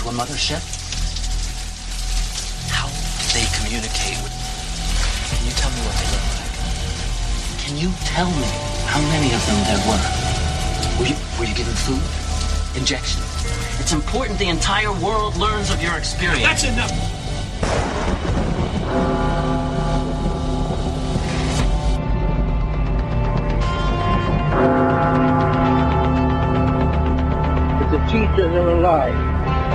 to a mothership? How do they communicate with... Can you tell me what they look like? Can you tell me how many of them there were? Were you given food? Injection? It's important the entire world learns of your experience. That's enough! The teachers are alive.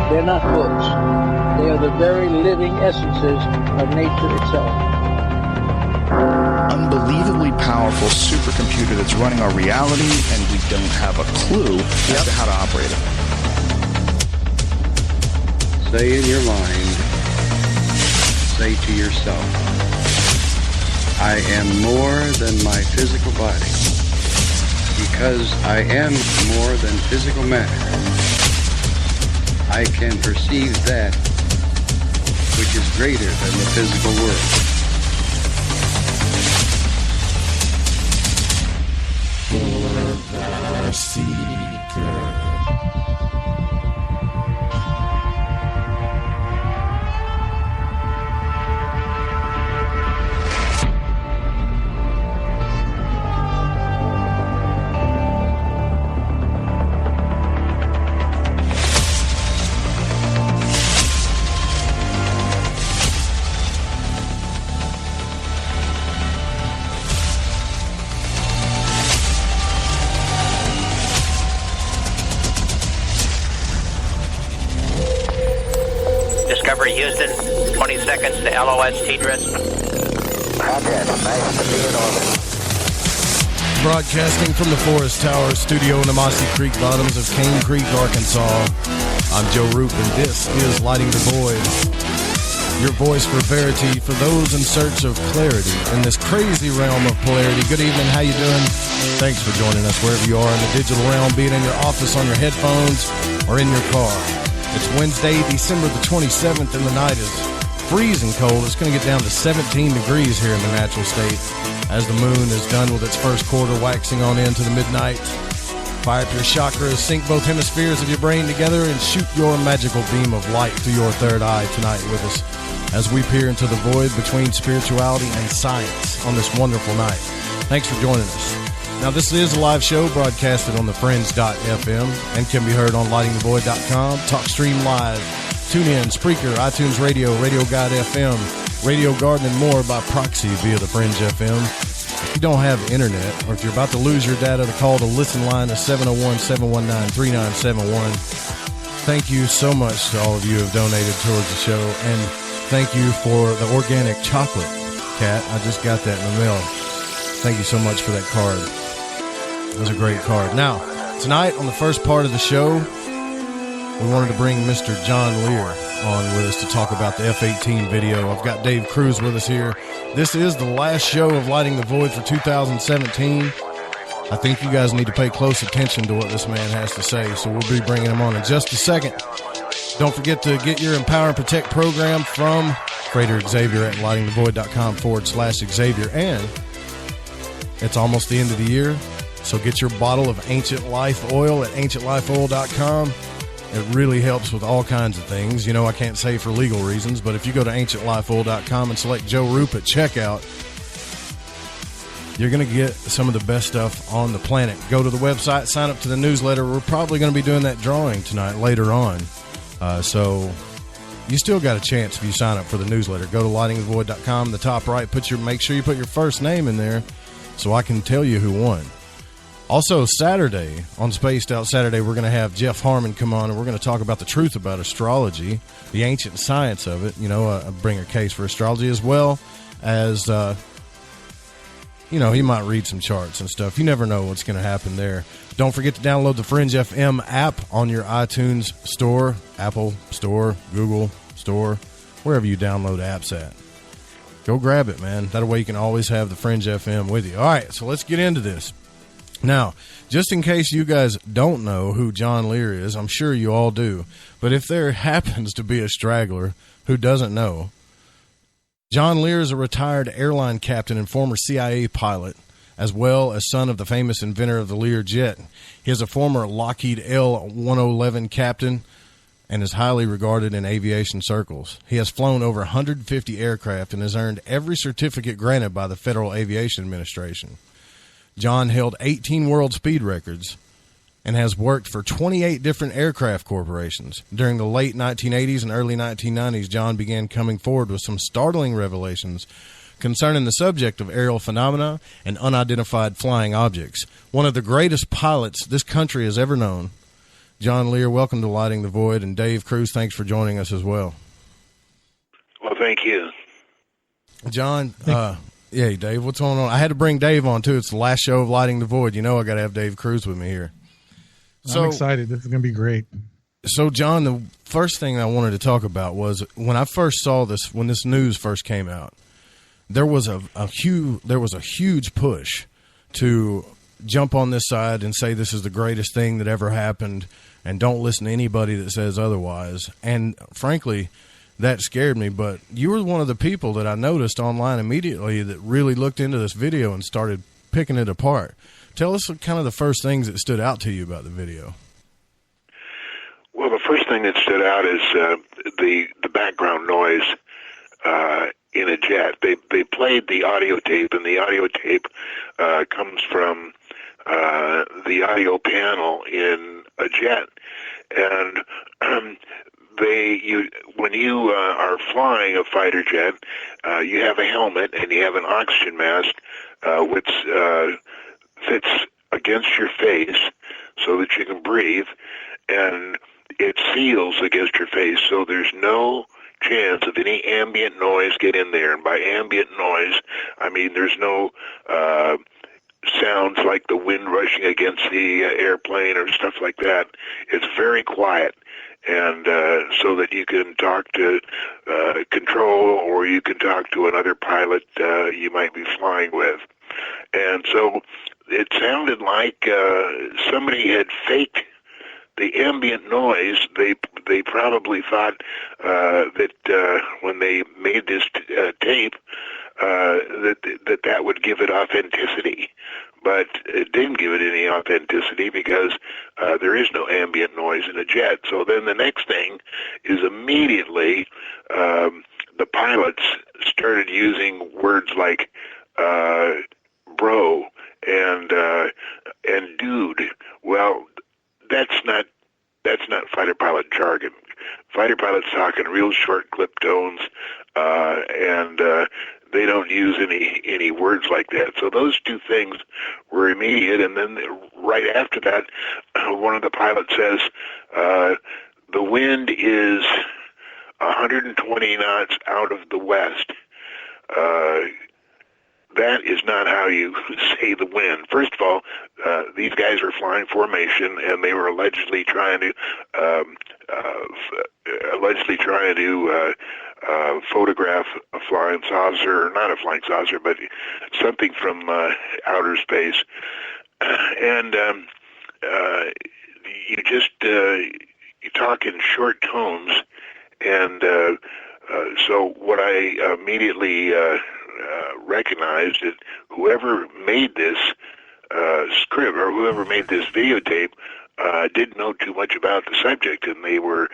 They're not books. They are the very living essences of nature itself. Unbelievably powerful supercomputer that's running our reality, and we don't have a clue as to how to operate it. Say in your mind, say to yourself, I am more than my physical body. Because I am more than physical matter, I can perceive that which is greater than the physical world. For the seeker. Houston, 20 seconds to LOS TDRS. Nice to be in orbit. Broadcasting from the Forest Tower studio in the Mossy Creek bottoms of Cane Creek, Arkansas. I'm Joe Roop, and this is Lighting the Void. Your voice for verity for those in search of clarity in this crazy realm of polarity. Good evening, how you doing? Thanks for joining us wherever you are in the digital realm, be it in your office, on your headphones, or in your car. It's Wednesday, December the 27th, and the night is freezing cold. It's going to get down to 17 degrees here in the natural state as the moon is done with its first quarter, waxing on into the midnight. Fire up your chakras, sync both hemispheres of your brain together, and shoot your magical beam of light through your third eye tonight with us as we peer into the void between spirituality and science on this wonderful night. Thanks for joining us. Now, this is a live show broadcasted on the Fringe.fm and can be heard on lightingthevoid.com, TalkStream Live, TuneIn, Spreaker, iTunes Radio, Radio Guide FM, Radio Garden, and more by proxy via the Fringe FM. If you don't have internet, or if you're about to lose your data, the call to listen line is 701-719-3971. Thank you so much to all of you who have donated towards the show, and thank you for the organic chocolate, Kat. I just got that in the mail. Thank you so much for that card. It was a great card. Now, tonight on the first part of the show, we wanted to bring Mr. John Lear on with us to talk about the F-18 video. I've got Dave Cruz with us here. This is the last show of Lighting the Void for 2017. I think you guys need to pay close attention to what this man has to say, so we'll be bringing him on in just a second. Don't forget to get your Empower and Protect program from Freighter Xavier at lightingthevoid.com/Xavier. And it's almost the end of the year, so get your bottle of Ancient Life Oil at ancientlifeoil.com. It really helps with all kinds of things. You know, I can't say for legal reasons, but if you go to ancientlifeoil.com and select Joe Roop at checkout, you're going to get some of the best stuff on the planet. Go to the website, sign up to the newsletter. We're probably going to be doing that drawing tonight later on. So you still got a chance if you sign up for the newsletter. Go to lightingthevoid.com, the top right, make sure you put your first name in there so I can tell you who won. Also, Saturday, on Spaced Out Saturday, we're going to have Jeff Harmon come on, and we're going to talk about the truth about astrology, the ancient science of it, bring a case for astrology, as well as, he might read some charts and stuff. You never know what's going to happen there. Don't forget to download the Fringe FM app on your iTunes store, Apple Store, Google Store, wherever you download apps at. Go grab it, man. That way you can always have the Fringe FM with you. All right, so let's get into this. Now, just in case you guys don't know who John Lear is, I'm sure you all do, but if there happens to be a straggler who doesn't know, John Lear is a retired airline captain and former CIA pilot, as well as son of the famous inventor of the Lear Jet. He is a former Lockheed L-1011 Captain and is highly regarded in aviation circles. He has flown over 150 aircraft and has earned every certificate granted by the Federal Aviation Administration. John held 18 world speed records and has worked for 28 different aircraft corporations. During the late 1980s and early 1990s, John began coming forward with some startling revelations concerning the subject of aerial phenomena and unidentified flying objects. One of the greatest pilots this country has ever known. John Lear, welcome to Lighting the Void, and Dave Cruz, thanks for joining us as well. Well, thank you. John, yeah, Dave, what's going on? I had to bring Dave on, too. It's the last show of Lighting the Void. You know I got to have Dave Cruz with me here. I'm excited. This is going to be great. So, John, the first thing I wanted to talk about was when I first saw this, when this news first came out, there was a huge push to jump on this side and say this is the greatest thing that ever happened and don't listen to anybody that says otherwise. And frankly, that scared me. But you were one of the people that I noticed online immediately that really looked into this video and started picking it apart. Tell us kind of the first things that stood out to you about the video. Well, the first thing that stood out is the background noise in a jet. They played the audio tape, and the audio tape comes from the audio panel in a jet. And when you are flying a fighter jet, you have a helmet and you have an oxygen mask which fits against your face so that you can breathe, and it seals against your face, so there's no chance of any ambient noise get in there. And by ambient noise, I mean there's no sounds like the wind rushing against the airplane or stuff like that. It's very quiet, and so that you can talk to control, or you can talk to another pilot you might be flying with. And so it sounded like somebody had faked the ambient noise. They probably thought that when they made this tape that would give it authenticity, but it didn't give it any authenticity because there is no ambient noise in a jet. So then the next thing is immediately the pilots started using words like bro and dude. Well, that's not fighter pilot jargon. Fighter pilots talk in real short clip tones, and they don't use any words like that. So those two things were immediate. And then right after that, one of the pilots says, the wind is 120 knots out of the west. That is not how you say the wind. First of all, these guys were flying formation, and they were allegedly trying to photograph a flying saucer, or not a flying saucer, but something from outer space. And you talk in short tones, and so what I immediately recognized that whoever made this script, or whoever made this videotape, didn't know too much about the subject, and they were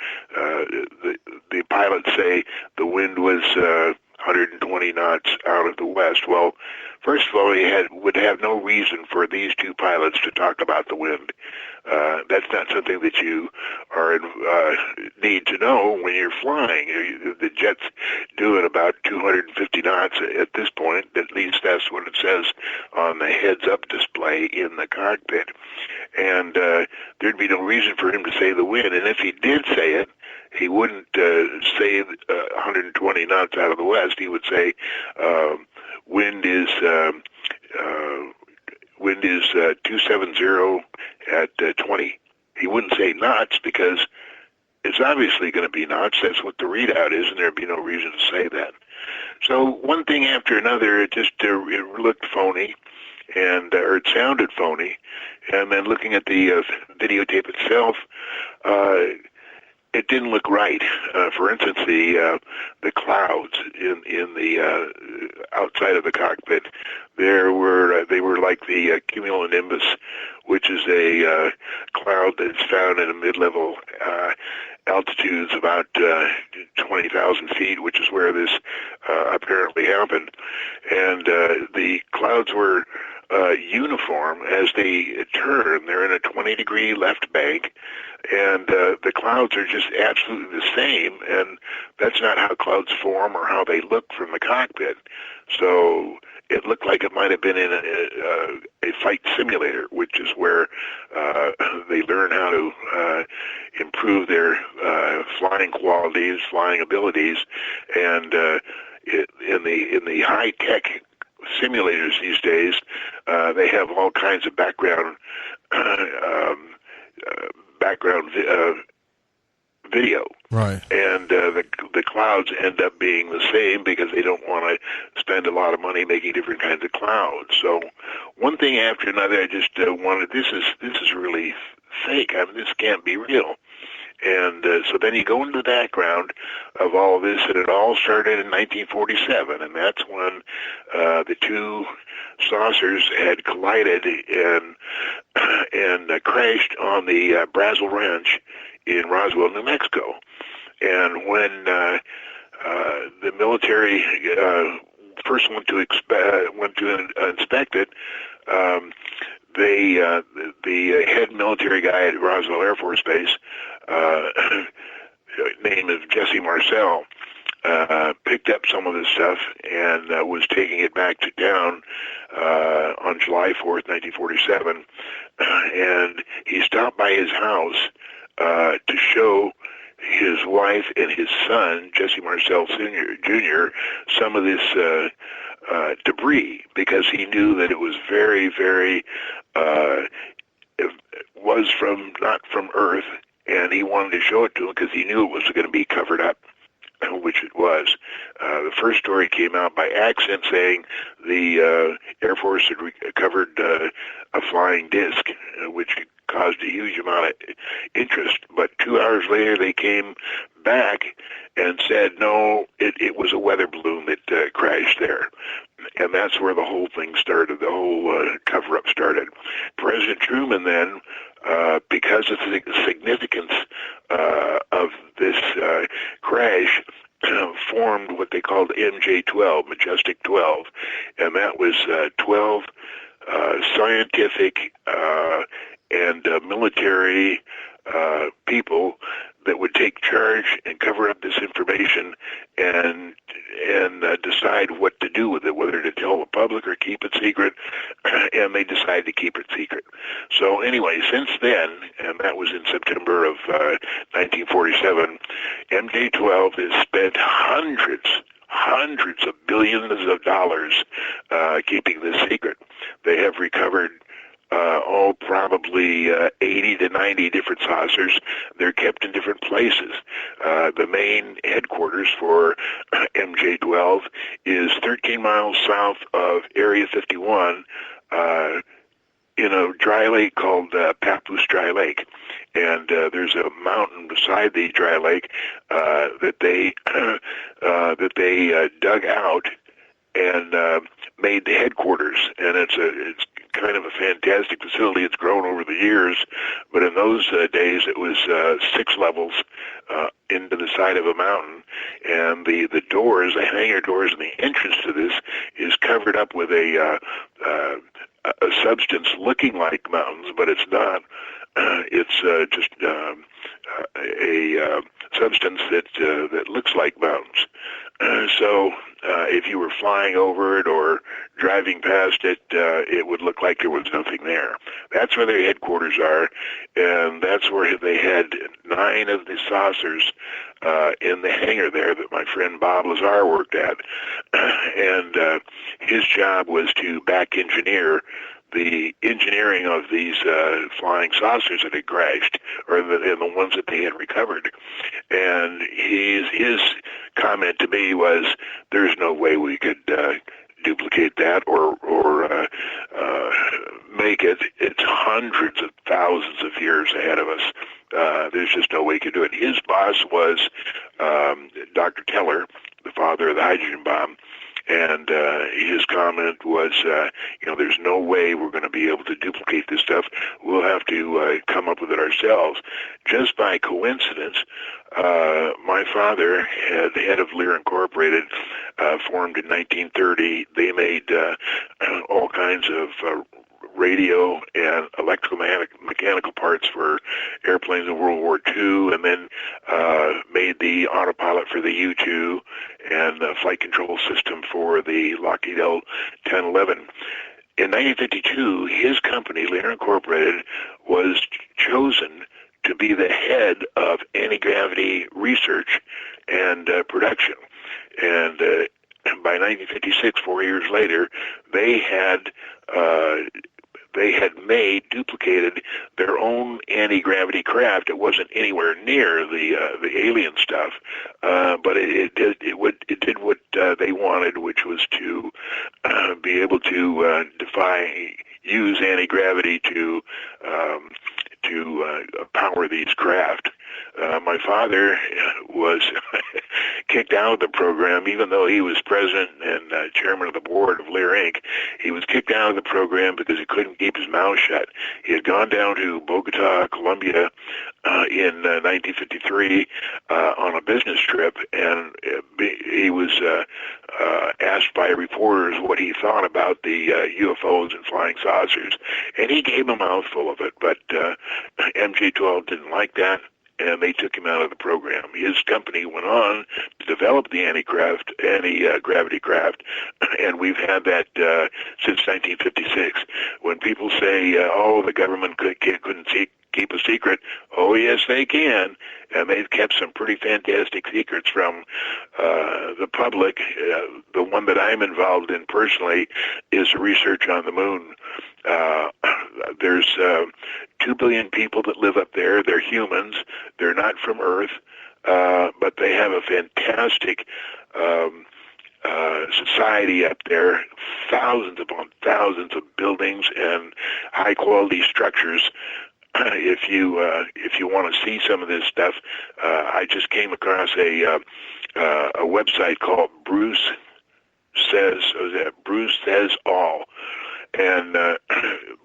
the pilots say the wind was 120 knots out of the west. Well, first of all, would have no reason for these two pilots to talk about the wind. That's not something that you need to know when you're flying. The jet's doing about 250 knots at this point. At least that's what it says on the heads-up display in the cockpit. And there'd be no reason for him to say the wind. And if he did say it, he wouldn't say 120 knots out of the west. He would say wind is 270 at 20. He wouldn't say knots because it's obviously going to be knots. That's what the readout is, and there'd be no reason to say that. So one thing after another, it just it looked phony, and or it sounded phony. And then looking at the videotape itself, it didn't look right. For instance, the clouds in the outside of the cockpit, they were like the cumulonimbus, which is a cloud that's found in a mid-level altitudes about 20,000 feet, which is where this apparently happened. And the clouds were uniform as they turn. They're in a 20-degree left bank, and the clouds are just absolutely the same, and that's not how clouds form or how they look from the cockpit. So it looked like it might have been in a flight simulator, which is where they learn how to improve their flying qualities, flying abilities, and in the high-tech simulators these days, they have all kinds of background video. Right. And the clouds end up being the same because they don't want to spend a lot of money making different kinds of clouds. So one thing after another, I just wanted, this is really fake. I mean, this can't be real. And so then you go into the background of all of this, and it all started in 1947, and that's when the two saucers had collided and crashed on the Brazil Ranch in Roswell, New Mexico. And when the military first went to inspect it, the head military guy at Roswell Air Force Base, named Jesse Marcel, picked up some of this stuff and was taking it back to town on July 4th, 1947, and he stopped by his house to show his wife and his son, Jesse Marcel Jr., some of this debris, because he knew that it was very, very, it was not from Earth, and he wanted to show it to him because he knew it was going to be covered up, which it was. The first story came out by accident saying the Air Force had recovered a flying disc, which caused a huge amount of interest. But 2 hours later, they came back and said, no, it was a weather balloon that crashed there. And that's where the whole thing started, the whole cover-up started. President Truman then, because of the significance of this crash, formed what they called MJ-12, Majestic 12, and that was 12 scientific and military people that would take charge and cover up this information and decide what to do with it, whether to tell the public or keep it secret, and they decided to keep it secret. So anyway, since then, and that was in September of 1947, MJ-12 has spent hundreds of billions of dollars keeping this secret. They have recovered probably 80 to 90 different saucers. They're kept in different places. The main headquarters for MJ-12 is 13 miles south of Area 51 in a dry lake called Papoose Dry Lake. And there's a mountain beside the dry lake that they dug out and made the headquarters. And it's kind of a fantastic facility. It's grown over the years, but in those days it was 6 levels into the side of a mountain, and the doors, the hangar doors, and the entrance to this is covered up with a substance looking like mountains, but it's not. It's just a substance that looks like mountains. So if you were flying over it or driving past it, it would look like there was nothing there. That's where their headquarters are, and that's where they had 9 of the saucers in the hangar there that my friend Bob Lazar worked at. And his job was to back engineer the engineering of these flying saucers that had crashed, or the ones that they had recovered. And his comment to me was, "There's no way we could duplicate that or make it. It's hundreds of thousands of years ahead of us. There's just no way we could do it." His boss was Dr. Teller, the father of the hydrogen bomb. And his comment was, there's no way we're going to be able to duplicate this stuff. We'll have to come up with it ourselves. Just by coincidence, my father, the head of Lear Incorporated, formed in 1930. They made all kinds of radio and electromechanical parts for airplanes in World War II, and then made the autopilot for the U-2 and the flight control system for the Lockheed L-1011. In 1952, his company, Lear Incorporated, was chosen to be the head of anti-gravity research and production. And by 1956, 4 years later, they had duplicated their own anti-gravity craft. It wasn't anywhere near the alien stuff, but it did what they wanted, which was to be able to use anti-gravity to power these craft. My father was kicked out of the program, even though he was president and chairman of the board of Lear Inc. He was kicked out of the program because he couldn't keep his mouth shut. He had gone down to Bogota, Colombia, in 1953 on a business trip, and he was asked by reporters what he thought about the UFOs and flying saucers, and he gave a mouthful of it, but MJ-12 didn't like that, and they took him out of the program. His company went on to develop the anti-gravity craft, and we've had that since 1956. When people say, the government couldn't keep a secret, oh, yes, they can, and they've kept some pretty fantastic secrets from the public. The one that I'm involved in personally is research on the moon. There's 2 billion people that live up there. They're humans. They're not from Earth, but they have a fantastic society up there, thousands upon thousands of buildings and high-quality structures. If you want to see some of this stuff, I just came across a website called Bruce Says All. And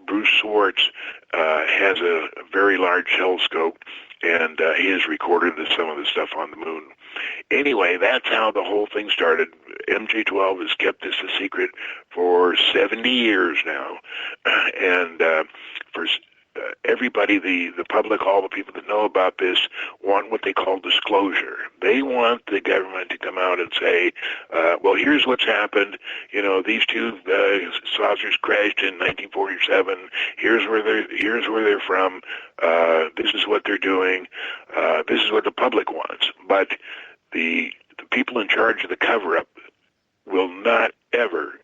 Bruce Swartz has a very large telescope, and he has recorded some of the stuff on the moon. Anyway, that's how the whole thing started. MJ-12 has kept this a secret for 70 years now, and for everybody, the public, all the people that know about this want what they call disclosure. They want the government to come out and say, well, here's what's happened. These two saucers crashed in 1947. Here's where they're from. This is what they're doing. This is what the public wants. But the people in charge of the cover-up will not ever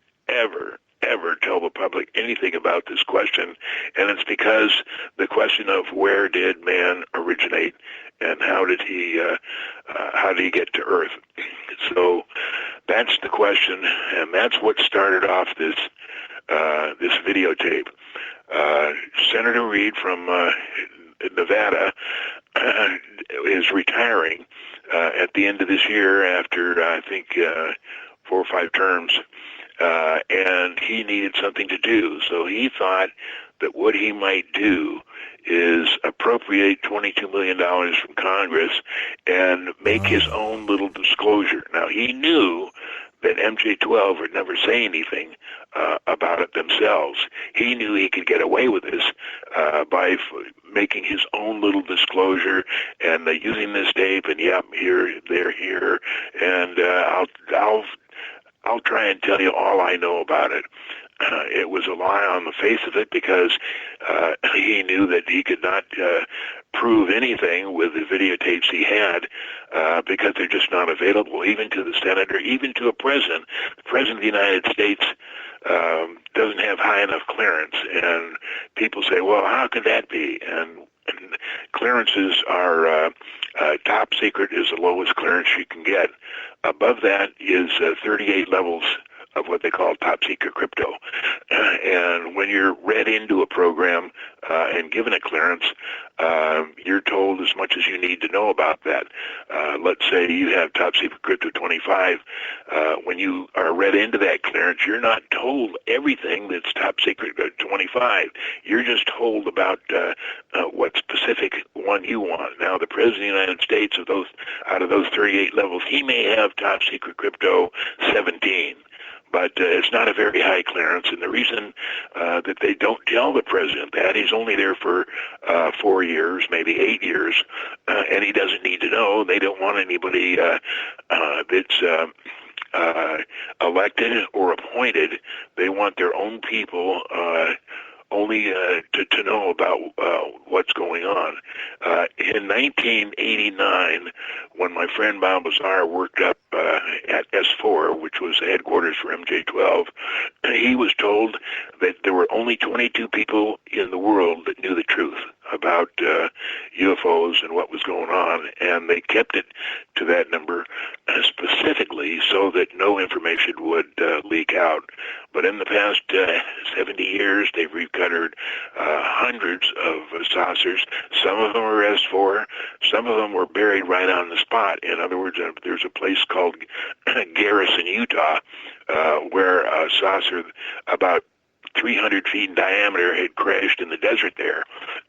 tell the public anything about this question, and it's because the question of where did man originate and how did he get to Earth? So that's the question, and that's what started off this videotape. Senator Reid from Nevada is retiring at the end of this year after I think 4 or 5 terms. And he needed something to do, so he thought that what he might do is appropriate $22 million from Congress and make his own little disclosure. Now, he knew that MJ-12 would never say anything about it themselves. He knew he could get away with this by making his own little disclosure and using this tape, and they're here, and I'll try and tell you all I know about it. It was a lie on the face of it because he knew that he could not prove anything with the videotapes he had because they're just not available, even to the senator, even to a president. The president of the United States doesn't have high enough clearance, and people say, well, how could that be? And clearances are top secret is the lowest clearance you can get. Above that is 38 levels of what they call top secret crypto. And when you're read into a program and given a clearance, you're told as much as you need to know about that. Let's say you have top secret crypto 25. When you are read into that clearance, you're not told everything that's top secret 25. You're just told about what specific one you want. Now, the President of the United States, out of those 38 levels, he may have top secret crypto 17. But it's not a very high clearance, and the reason that they don't tell the president that, he's only there for 4 years, maybe 8 years, and he doesn't need to know. They don't want anybody that's elected or appointed. They want their own people only to know about what's going on. In 1989, when my friend Bob Lazar worked up at S4, which was the headquarters for MJ-12, he was told that there were only 22 people in the world that knew the truth about UFOs and what was going on, and they kept it to that number specifically so that no information would leak out. But in the past 70 years, they've recovered hundreds of saucers. Some of them are S4. Some of them were buried right on the spot. In other words, there's a place called Garrison, Utah, where a saucer about 300 feet in diameter had crashed in the desert there,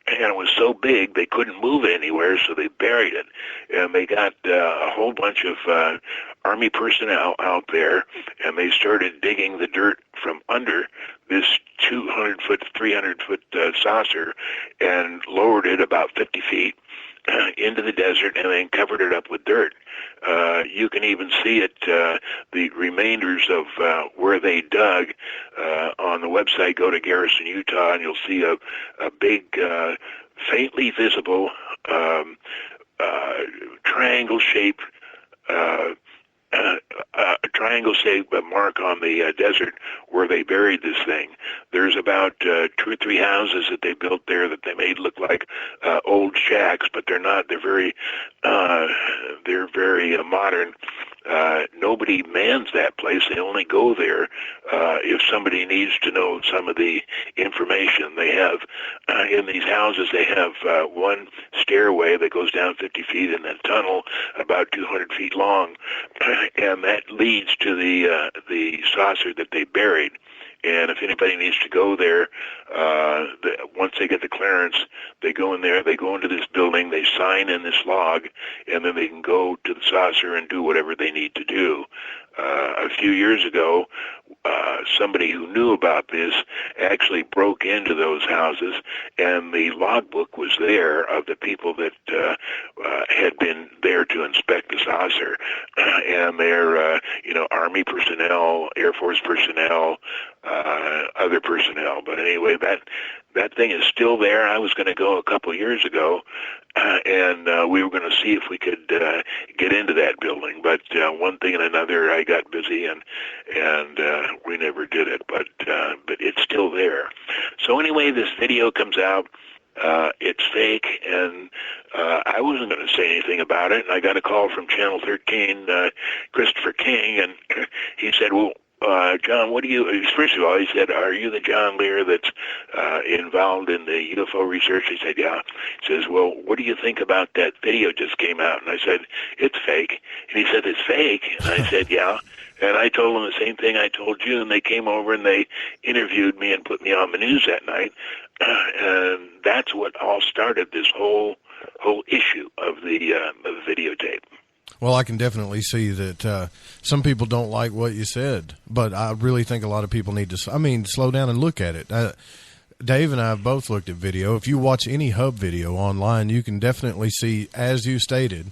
and it was so big they couldn't move it anywhere, so they buried it. And they got a whole bunch of Army personnel out there, and they started digging the dirt from under this 200-foot, 300-foot saucer and lowered it about 50 feet into the desert and then covered it up with dirt. You can even see it, the remainders of where they dug on the website. Go to Garrison, Utah, and you'll see a big, faintly visible triangle-shaped mark on the desert where they buried this thing. There's about 2 or 3 houses that they built there that they made look like old shacks, but they're not. They're very modern. Nobody mans that place. They only go there if somebody needs to know some of the information. They have in these houses. They have one stairway that goes down 50 feet in that tunnel about 200 feet long, and that leads to the saucer that they buried. And if anybody needs to go there, once they get the clearance, they go in there, they go into this building, they sign in this log, and then they can go to the saucer and do whatever they need to do. A few years ago, somebody who knew about this actually broke into those houses, and the logbook was there of the people that had been there to inspect the saucer, and they're Army personnel, Air Force personnel, other personnel. But anyway, that thing is still there. I was going to go a couple years ago, and we were going to see if we could get into that building. But one thing and another, I got busy, and we never did it. But it's still there. So anyway, this video comes out. It's fake, and I wasn't going to say anything about it. And I got a call from Channel 13, Christopher King, and he said, well, John, what do you, first of all, he said, are you the John Lear that's involved in the UFO research? He said, yeah. He says, well, what do you think about that video just came out? And I said, it's fake. And he said, it's fake? And I said, yeah. And I told them the same thing I told you, and they came over and they interviewed me and put me on the news that night. And that's what all started this whole issue of the videotape. Well, I can definitely see that some people don't like what you said, but I really think a lot of people need to, slow down and look at it. Dave and I have both looked at video. If you watch any hub video online, you can definitely see, as you stated,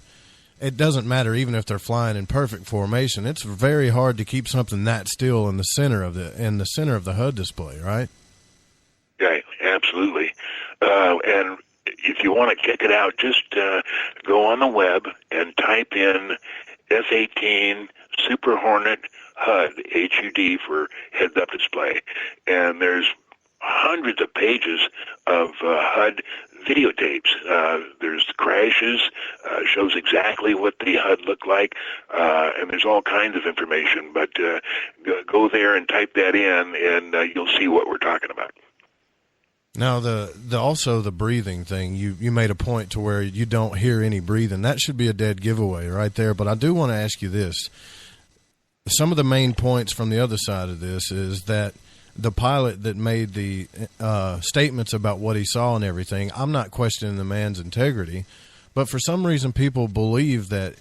it doesn't matter even if they're flying in perfect formation. It's very hard to keep something that still in the center of the HUD display, right? Right, absolutely. And if you want to check it out, just go on the web and type in F-18 Super Hornet HUD, HUD for heads-up display, and there's hundreds of pages of HUD videotapes. There's crashes, shows exactly what the HUD looked like, and there's all kinds of information. But go there and type that in, and you'll see what we're talking about. Now, also the breathing thing, you made a point to where you don't hear any breathing. That should be a dead giveaway right there. But I do want to ask you this. Some of the main points from the other side of this is that the pilot that made the statements about what he saw and everything, I'm not questioning the man's integrity, but for some reason people believe that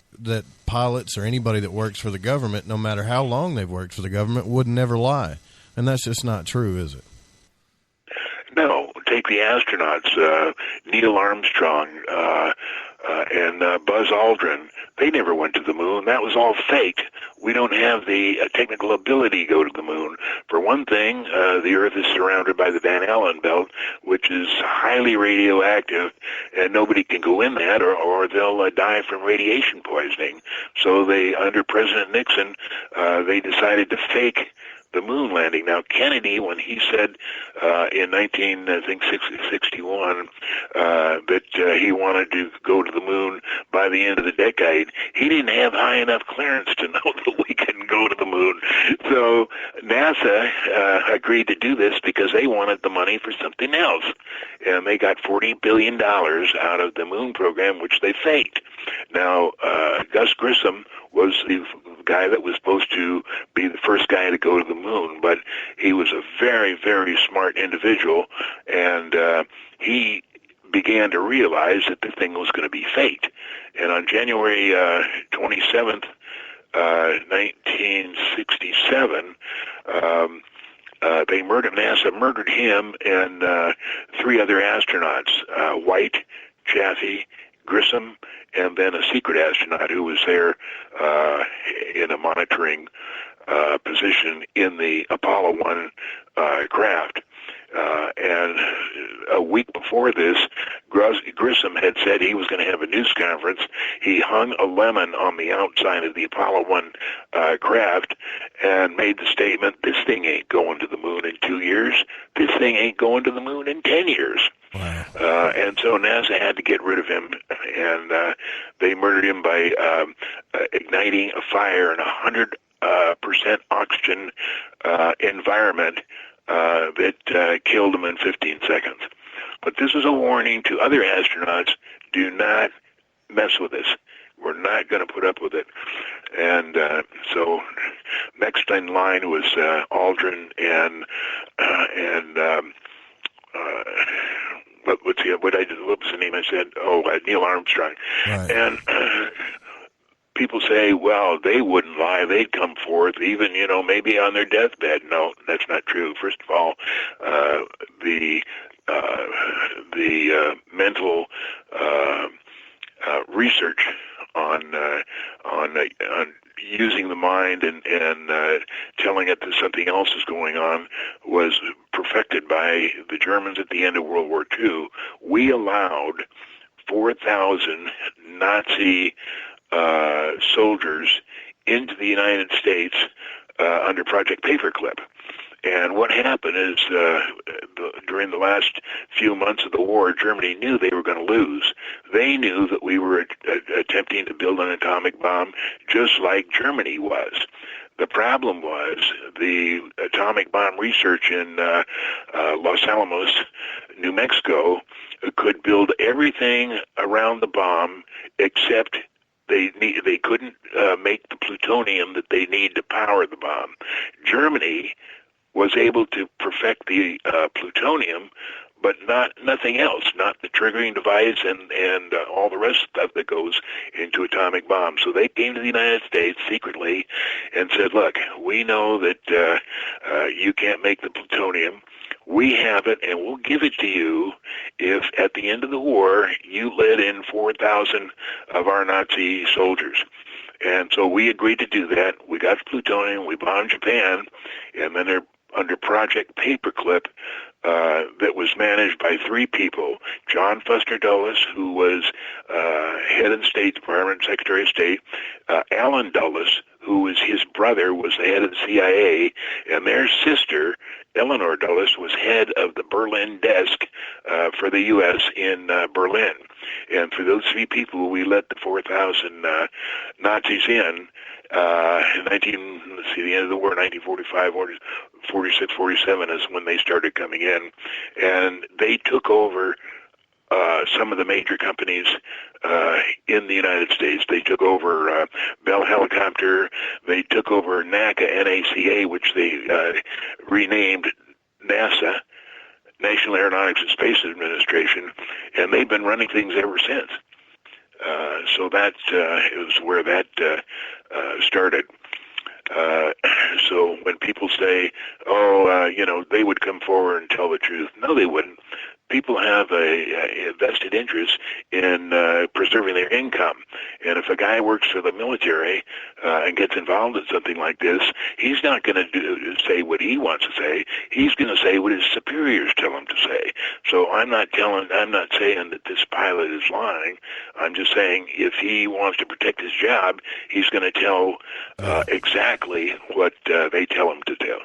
pilots or anybody that works for the government, no matter how long they've worked for the government, would never lie. And that's just not true, is it? No, take the astronauts, Neil Armstrong and Buzz Aldrin. They never went to the moon. That was all fake. We don't have the technical ability to go to the moon. For one thing, the Earth is surrounded by the Van Allen belt, which is highly radioactive, and nobody can go in that, or they'll die from radiation poisoning. So under President Nixon, they decided to fake the moon landing. Now, Kennedy, when he said in 1961 that he wanted to go to the moon by the end of the decade, he didn't have high enough clearance to know that we couldn't go to the moon. So NASA agreed to do this because they wanted the money for something else. And they got $40 billion out of the moon program, which they faked. Now, Gus Grissom was the guy that was supposed to be the first guy to go to the moon, but he was a very, very smart individual, and he began to realize that the thing was going to be faked. And on January 27th, 1967, NASA murdered him and 3 other astronauts, White, Chaffee, Grissom, and then a secret astronaut who was there in a monitoring position in the Apollo 1 craft. And a week before this, Grissom had said he was going to have a news conference. He hung a lemon on the outside of the Apollo 1 craft and made the statement, this thing ain't going to the moon in 2 years. This thing ain't going to the moon in 10 years. Wow. And so NASA had to get rid of him, and they murdered him by igniting a fire in 100% oxygen environment that killed him in 15 seconds. But this is a warning to other astronauts, do not mess with this. We're not going to put up with it. And so next in line was Aldrin and what was the name I said? Neil Armstrong. Right. And people say, well, they wouldn't lie. They'd come forth, even, maybe on their deathbed. No, that's not true. First of all, the mental research on using the mind and telling it that something else is going on was perfected by the Germans at the end of World War II. We allowed 4,000 Nazi soldiers into the United States under Project Paperclip. And what happened is during the last few months of the war, Germany knew they were going to lose. They knew that we were attempting to build an atomic bomb just like Germany was. The problem was the atomic bomb research in Los Alamos, New Mexico, could build everything around the bomb except they couldn't make the plutonium that they need to power the bomb. Germany was able to perfect the plutonium, but nothing else, not the triggering device and all the rest of stuff that goes into atomic bombs. So they came to the United States secretly and said, look, we know that you can't make the plutonium. We have it, and we'll give it to you if at the end of the war you let in 4,000 of our Nazi soldiers. And so we agreed to do that. We got the plutonium, we bombed Japan, and then they're under Project Paperclip that was managed by 3 people, John Foster Dulles, who was head of the State Department, Secretary of State, Allen Dulles, who was his brother, was the head of the CIA, and their sister, Eleanor Dulles, was head of the Berlin desk for the U.S. in Berlin. And for those three people, we let the 4,000 Nazis in the end of the war, 1945, 46, 47 is when they started coming in. And they took over some of the major companies in the United States. They took over Bell Helicopter. They took over NACA, which they renamed NASA, National Aeronautics and Space Administration, and they've been running things ever since. So that is where that started. So when people say, they would come forward and tell the truth, no, they wouldn't. People have a vested interest in preserving their income. And if a guy works for the military and gets involved in something like this, he's not going to say what he wants to say. He's going to say what his superiors tell him to say. So I'm not saying that this pilot is lying. I'm just saying if he wants to protect his job, he's going to tell exactly what they tell him to tell.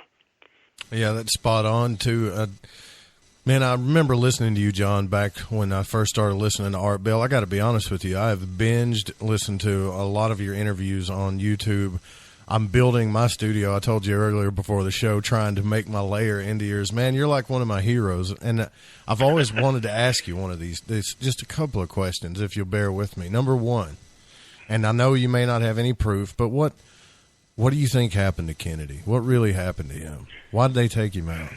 Yeah, that's spot on, too. Man, I remember listening to you, John, back when I first started listening to Art Bell. I got to be honest with you. I have listened to a lot of your interviews on YouTube. I'm building my studio, I told you earlier before the show, trying to make my layer into yours. Man, you're like one of my heroes. And I've always wanted to ask you one of these, just a couple of questions, if you'll bear with me. Number one, and I know you may not have any proof, but what do you think happened to Kennedy? What really happened to him? Why did they take him out?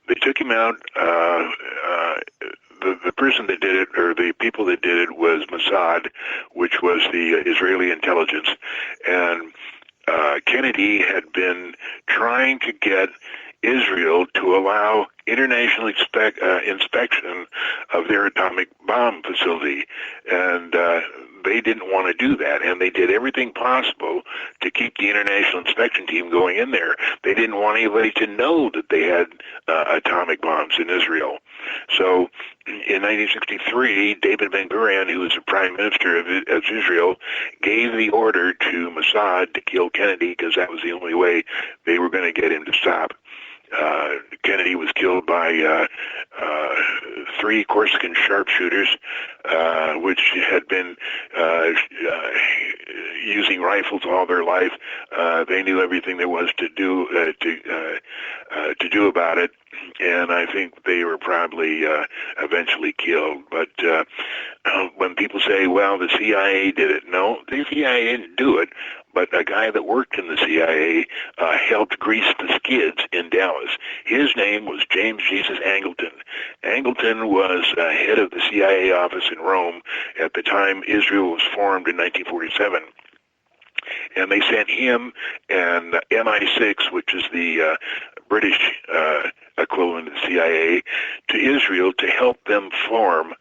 They took him out. The person that did it, or the people that did it, was Mossad, which was the Israeli intelligence. And Kennedy had been trying to get Israel to allow international inspection of their atomic bomb facility. And they didn't want to do that, and they did everything possible to keep the international inspection team going in there. They didn't want anybody to know that they had atomic bombs in Israel. So in 1963, David Ben-Gurion, who was the prime minister of Israel, gave the order to Mossad to kill Kennedy because that was the only way they were going to get him to stop. Kennedy was killed by 3 Corsican sharpshooters, which had been using rifles all their life. They knew everything there was to do about it, and I think they were probably eventually killed. But when people say, "Well, the CIA did it," no, the CIA didn't do it. But a guy that worked in the CIA helped grease the skids in Dallas. His name was James Jesus Angleton. Angleton was head of the CIA office in Rome at the time Israel was formed in 1947. And they sent him and MI6, which is the British equivalent of the CIA, to Israel to help them form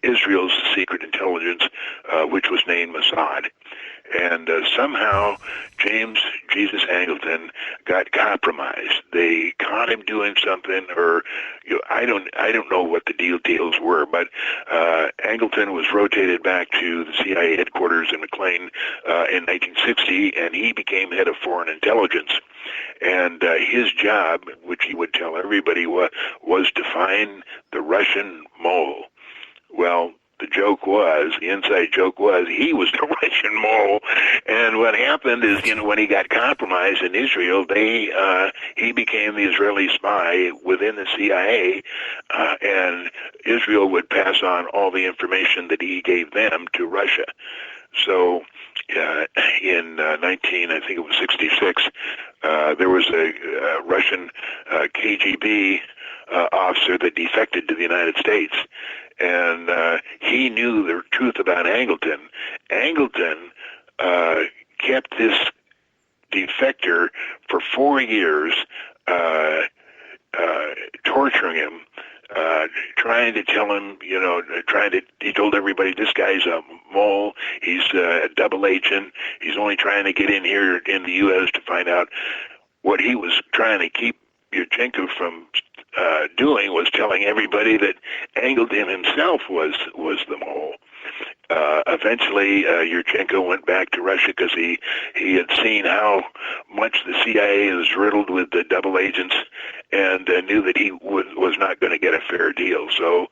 Israel's secret intelligence, which was named Mossad. And somehow James Jesus Angleton got compromised. They caught him doing something, or I don't know what the details were, but Angleton was rotated back to the CIA headquarters in McLean in 1960, and he became head of foreign intelligence. And his job, which he would tell everybody, was to find the Russian mole. Well, the inside joke was, he was the Russian mole. And what happened is, when he got compromised in Israel, he became the Israeli spy within the CIA, and Israel would pass on all the information that he gave them to Russia. So in 1966, there was a Russian KGB officer that defected to the United States, and he knew the truth about Angleton. Angleton kept this defector for 4 years, torturing him, trying to tell him, he told everybody, this guy's a mole, he's a double agent, he's only trying to get in here in the U.S. to find out. What he was trying to keep Yurchenko from doing was telling everybody that Angleton himself was the mole. eventually, Yurchenko went back to Russia because he had seen how much the CIA is riddled with the double agents, and knew that he was not going to get a fair deal. So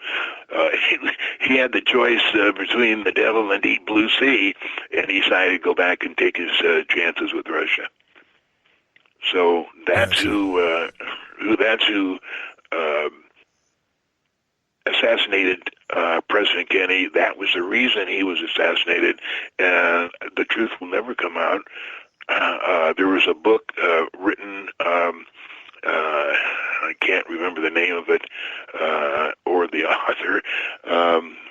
he had the choice between the devil and Deep Blue Sea, and he decided to go back and take his chances with Russia. So that's who assassinated President Kennedy. That was the reason he was assassinated, and the truth will never come out. There was a book written, I can't remember the name of it, or the author.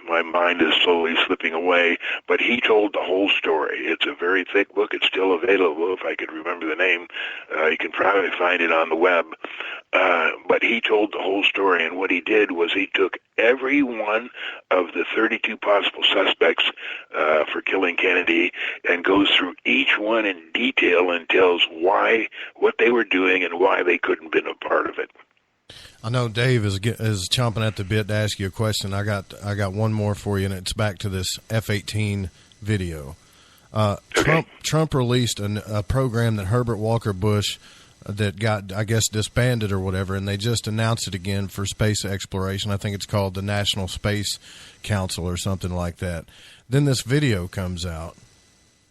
My mind is slowly slipping away, but he told the whole story. It's a very thick book. It's still available. If I could remember the name, you can probably find it on the web. But he told the whole story, and what he did was he took every one of the 32 possible suspects for killing Kennedy and goes through each one in detail and tells what they were doing and why they couldn't have been a part of it. I know Dave is chomping at the bit to ask you a question. I got one more for you, and it's back to this F-18 video. Okay. Trump released a program that Herbert Walker Bush that got, I guess, disbanded or whatever, and they just announced it again for space exploration. I think it's called the National Space Council or something like that. Then this video comes out,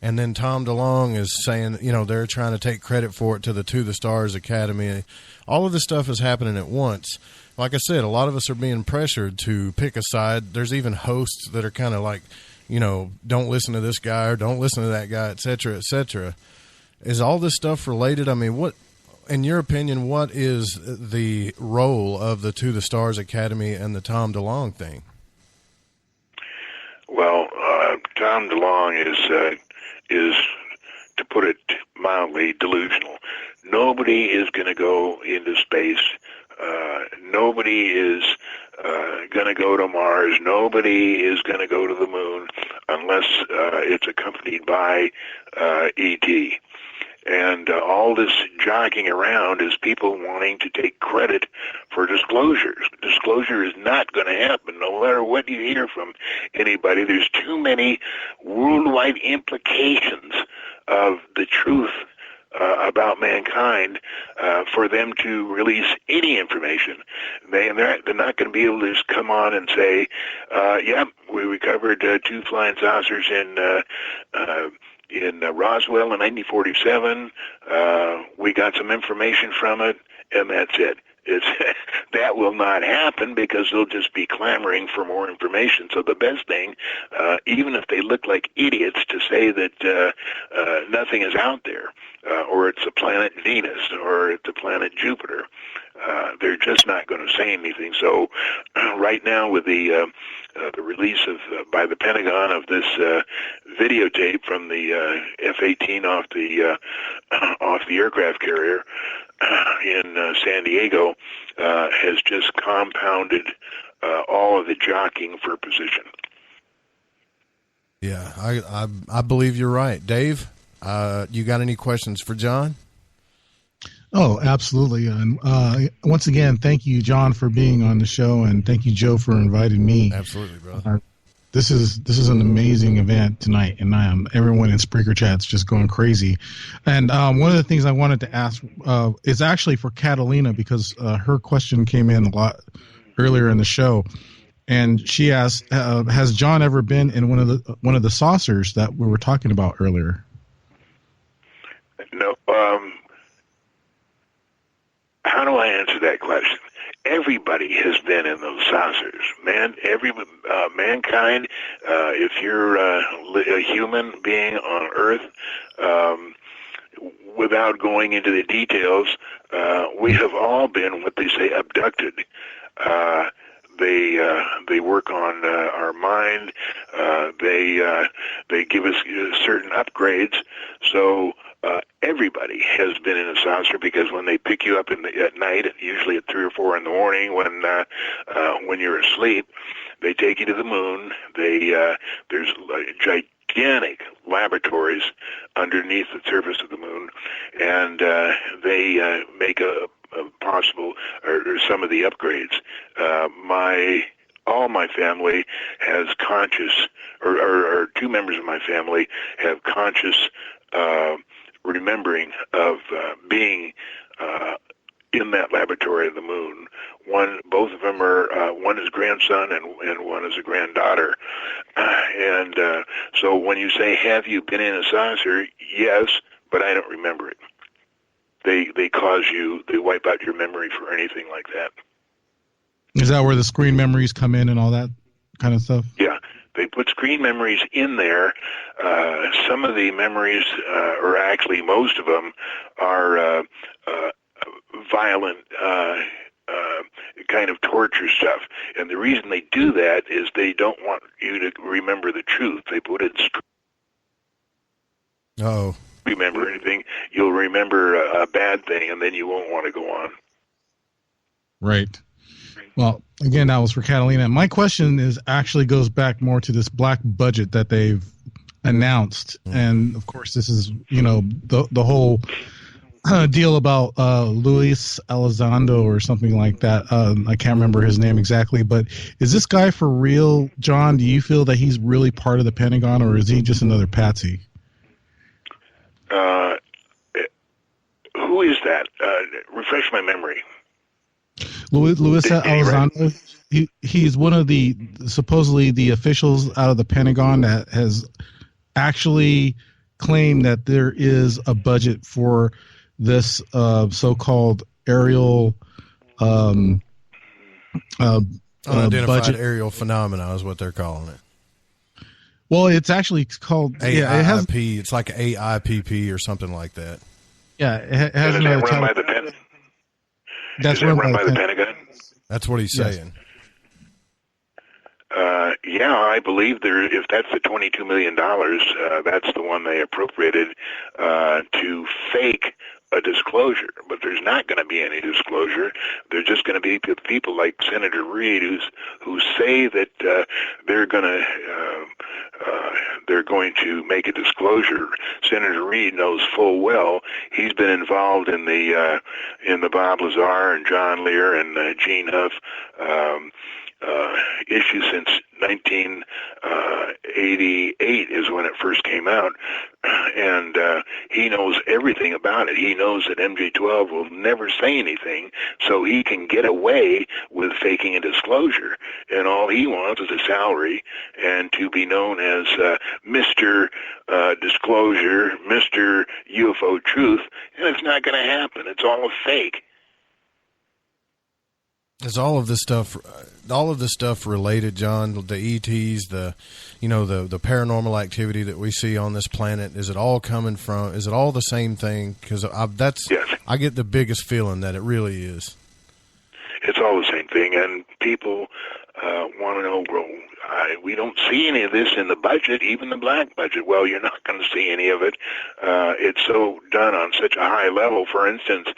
and then Tom DeLonge is saying, they're trying to take credit for it to the Stars Academy. All of this stuff is happening at once. Like I said, a lot of us are being pressured to pick a side. There's even hosts that are kind of like, don't listen to this guy or don't listen to that guy, et cetera, et cetera. Is all this stuff related? I mean, what, in your opinion, what is the role of the To the Stars Academy and the Tom DeLonge thing? Well, Tom DeLonge is, to put it mildly, delusional. Nobody is going to go into space. Nobody is going to go to Mars. Nobody is going to go to the moon unless it's accompanied by E.T. And all this jogging around is people wanting to take credit for disclosures. Disclosure is not going to happen, no matter what you hear from anybody. There's too many worldwide implications of the truth about mankind for them to release any information. They're not going to be able to just come on and say, we recovered 2 flying saucers in Roswell in 1947. We got some information from it, and that's it. That will not happen because they'll just be clamoring for more information. So the best thing, even if they look like idiots, to say that nothing is out there, or it's a planet Venus, or it's a planet Jupiter. They're just not going to say anything. So right now, with the release by the Pentagon of this videotape from the F-18 off the aircraft carrier in San Diego, has just compounded all of the jockeying for position. Yeah, I believe you're right. Dave, you got any questions for John? Oh, absolutely. And once again, thank you, John, for being on the show, and thank you, Joe, for inviting me. Absolutely, brother. This is an amazing event tonight, and everyone in Spreaker Chat's just going crazy. And one of the things I wanted to ask is actually for Catalina, because her question came in a lot earlier in the show, and she asked, "Has John ever been in one of the saucers that we were talking about earlier?" No. How do I answer that question? Everybody has been in those saucers, man. Mankind. If you're a human being on Earth, without going into the details, we have all been what they say abducted. They work on our mind. They give us certain upgrades. So everybody has been in a saucer, because when they pick you up at night, usually at 3 or 4 in the morning, when you're asleep, they take you to the moon. There's gigantic laboratories underneath the surface of the moon, and they make a possible or some of the upgrades. My all my family has conscious, or two members of my family have conscious remembering of being in that laboratory of the moon. Both of them are, one is grandson and one is a granddaughter. And so when you say, have you been in a saucer? Yes, but I don't remember it. They wipe out your memory for anything like that. Is that where the screen memories come in and all that kind of stuff? Yeah, they put screen memories in there. Some of the memories, or actually most of them, are violent kind of torture stuff. And the reason they do that is they don't want you to remember the truth. They put it in remember anything. You'll remember a bad thing, and then you won't want to go on. Right. Well, again, that was for Catalina. My question actually goes back more to this black budget that they've announced. And, of course, this is, the whole deal about Luis Elizondo or something like that. I can't remember his name exactly. But is this guy for real, John? Do you feel that he's really part of the Pentagon, or is he just another patsy? Who is that? Refresh my memory. Luis Elizondo. He's one of supposedly the officials out of the Pentagon that has actually claimed that there is a budget for this so-called aerial unidentified budget. Aerial phenomena is what they're calling it. Well, it's actually called AIP. It's like AIPP or something like that. Yeah, it has another title. By the Pentagon? That's run by the Pentagon. That's what he's saying. Yeah, I believe if that's the $22 million, that's the one they appropriated to fake a disclosure. But there's not going to be any disclosure. There's just going to be people like Senator Reid who say that they're going to make a disclosure. Senator Reid knows full well he's been involved in the Bob Lazar and John Lear and Gene Huff issue since 1988 is when it first came out, and he knows everything about it. He knows that MJ-12 will never say anything, so he can get away with faking a disclosure, and all he wants is a salary and to be known as Mr. Disclosure, Mr. UFO Truth, and it's not going to happen. It's all a fake. Is all of this stuff related, John? The ETs, the paranormal activity that we see on this planet. Is it all coming from? Is it all the same thing? Because yes. I get the biggest feeling that it really is. It's all the same thing, and people want to know. Well, we don't see any of this in the budget, even the black budget. Well, you're not going to see any of it. It's so done on such a high level. For instance,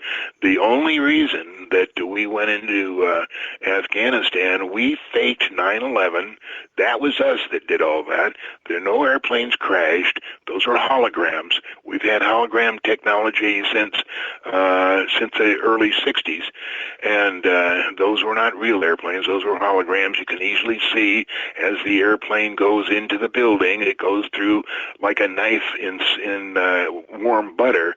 the only reason that we went into Afghanistan, we faked 9/11. That was us that did all that. There are no airplanes crashed. Those are holograms. We've had hologram technology since the early 60s, and those were not real airplanes. Those were holograms. You can easily see as the airplane goes into the building, it goes through like a knife in warm butter.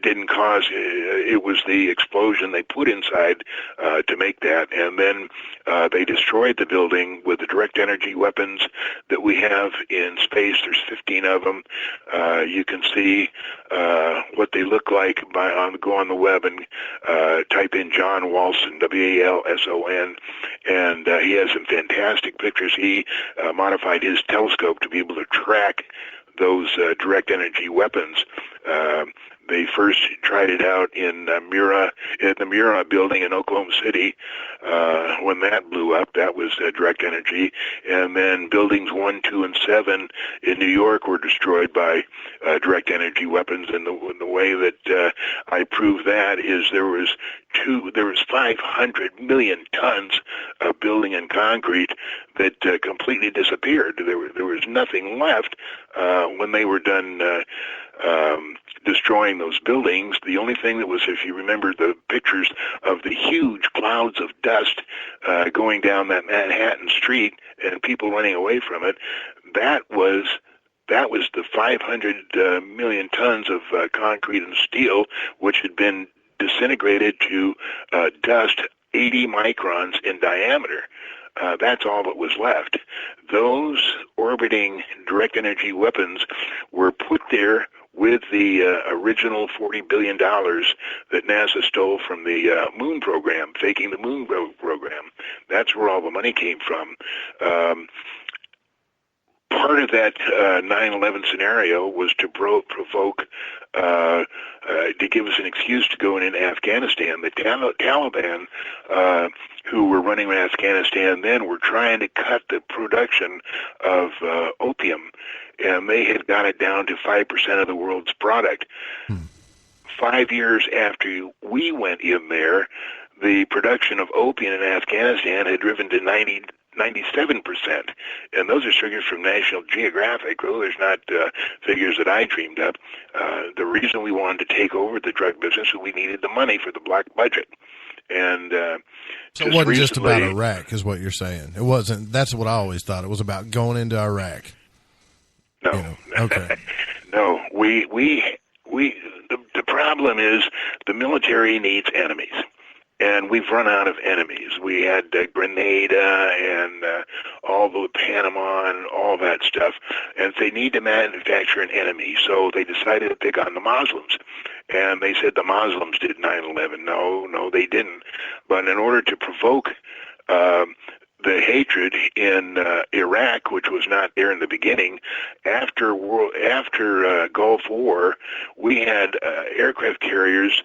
Didn't cause it was the explosion they put inside to make that, and then they destroyed the building with the direct energy weapons that we have in space. There's 15 of them. You can see what they look like go on the web and type in John Walson, Walson, and he has some fantastic pictures. He modified his telescope to be able to track those direct energy weapons. They first tried it out in the Mura building in Oklahoma City. When that blew up, that was direct energy. And then buildings 1, 2, and 7 in New York were destroyed by direct energy weapons. And the way that I proved that is there was 500 million tons of building and concrete that completely disappeared. There was nothing left when they were done destroying those buildings. The only thing that was, if you remember the pictures of the huge clouds of dust going down that Manhattan street and people running away from it, that was the 500 million tons of concrete and steel, which had been disintegrated to dust 80 microns in diameter. That's all that was left. Those orbiting direct energy weapons were put there with the original $40 billion that NASA stole from the moon program, faking the moon program. That's where all the money came from. Part of that 9/11 scenario was to provoke, to give us an excuse to go in Afghanistan. The Taliban, who were running Afghanistan then, were trying to cut the production of opium, and they had got it down to 5% of the world's product. 5 years after we went in there, the production of opium in Afghanistan had driven to 97%, and those are figures from National Geographic. Those are not figures that I dreamed up. The reason we wanted to take over the drug business is we needed the money for the black budget. And so it wasn't just about Iraq, is what you're saying. It wasn't. That's what I always thought. It was about going into Iraq. No. You know, okay. No. The problem is the military needs enemies. And we've run out of enemies. We had Grenada and all the Panama and all that stuff. And they need to manufacture an enemy. So they decided to pick on the Muslims. And they said the Muslims did 9/11. No, they didn't. But in order to provoke the hatred in Iraq, which was not there in the beginning, after Gulf War, we had aircraft carriers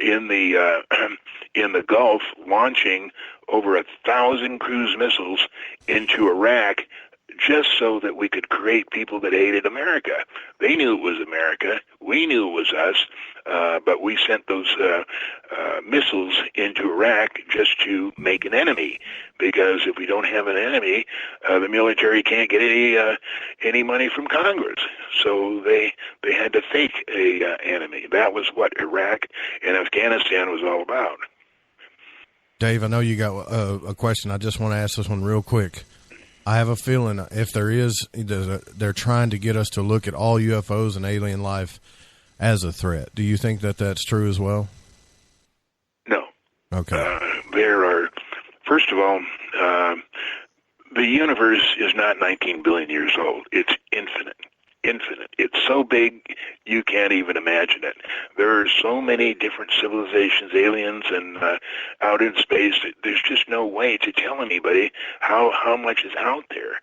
in the Gulf launching over 1,000 cruise missiles into Iraq, just so that we could create people that hated America. They knew it was America. We knew it was us, but we sent those missiles into Iraq just to make an enemy, because if we don't have an enemy, the military can't get any money from Congress. So they had to fake a enemy. That was what Iraq and Afghanistan was all about. Dave, I know you got a question. I just want to ask this one real quick. I have a feeling if they're trying to get us to look at all UFOs and alien life as a threat. Do you think that that's true as well? No. Okay. There are, first of all, the universe is not 19 billion years old. It's infinite. It's so big you can't even imagine it. There are so many different civilizations, aliens, and out in space. There's just no way to tell anybody how much is out there.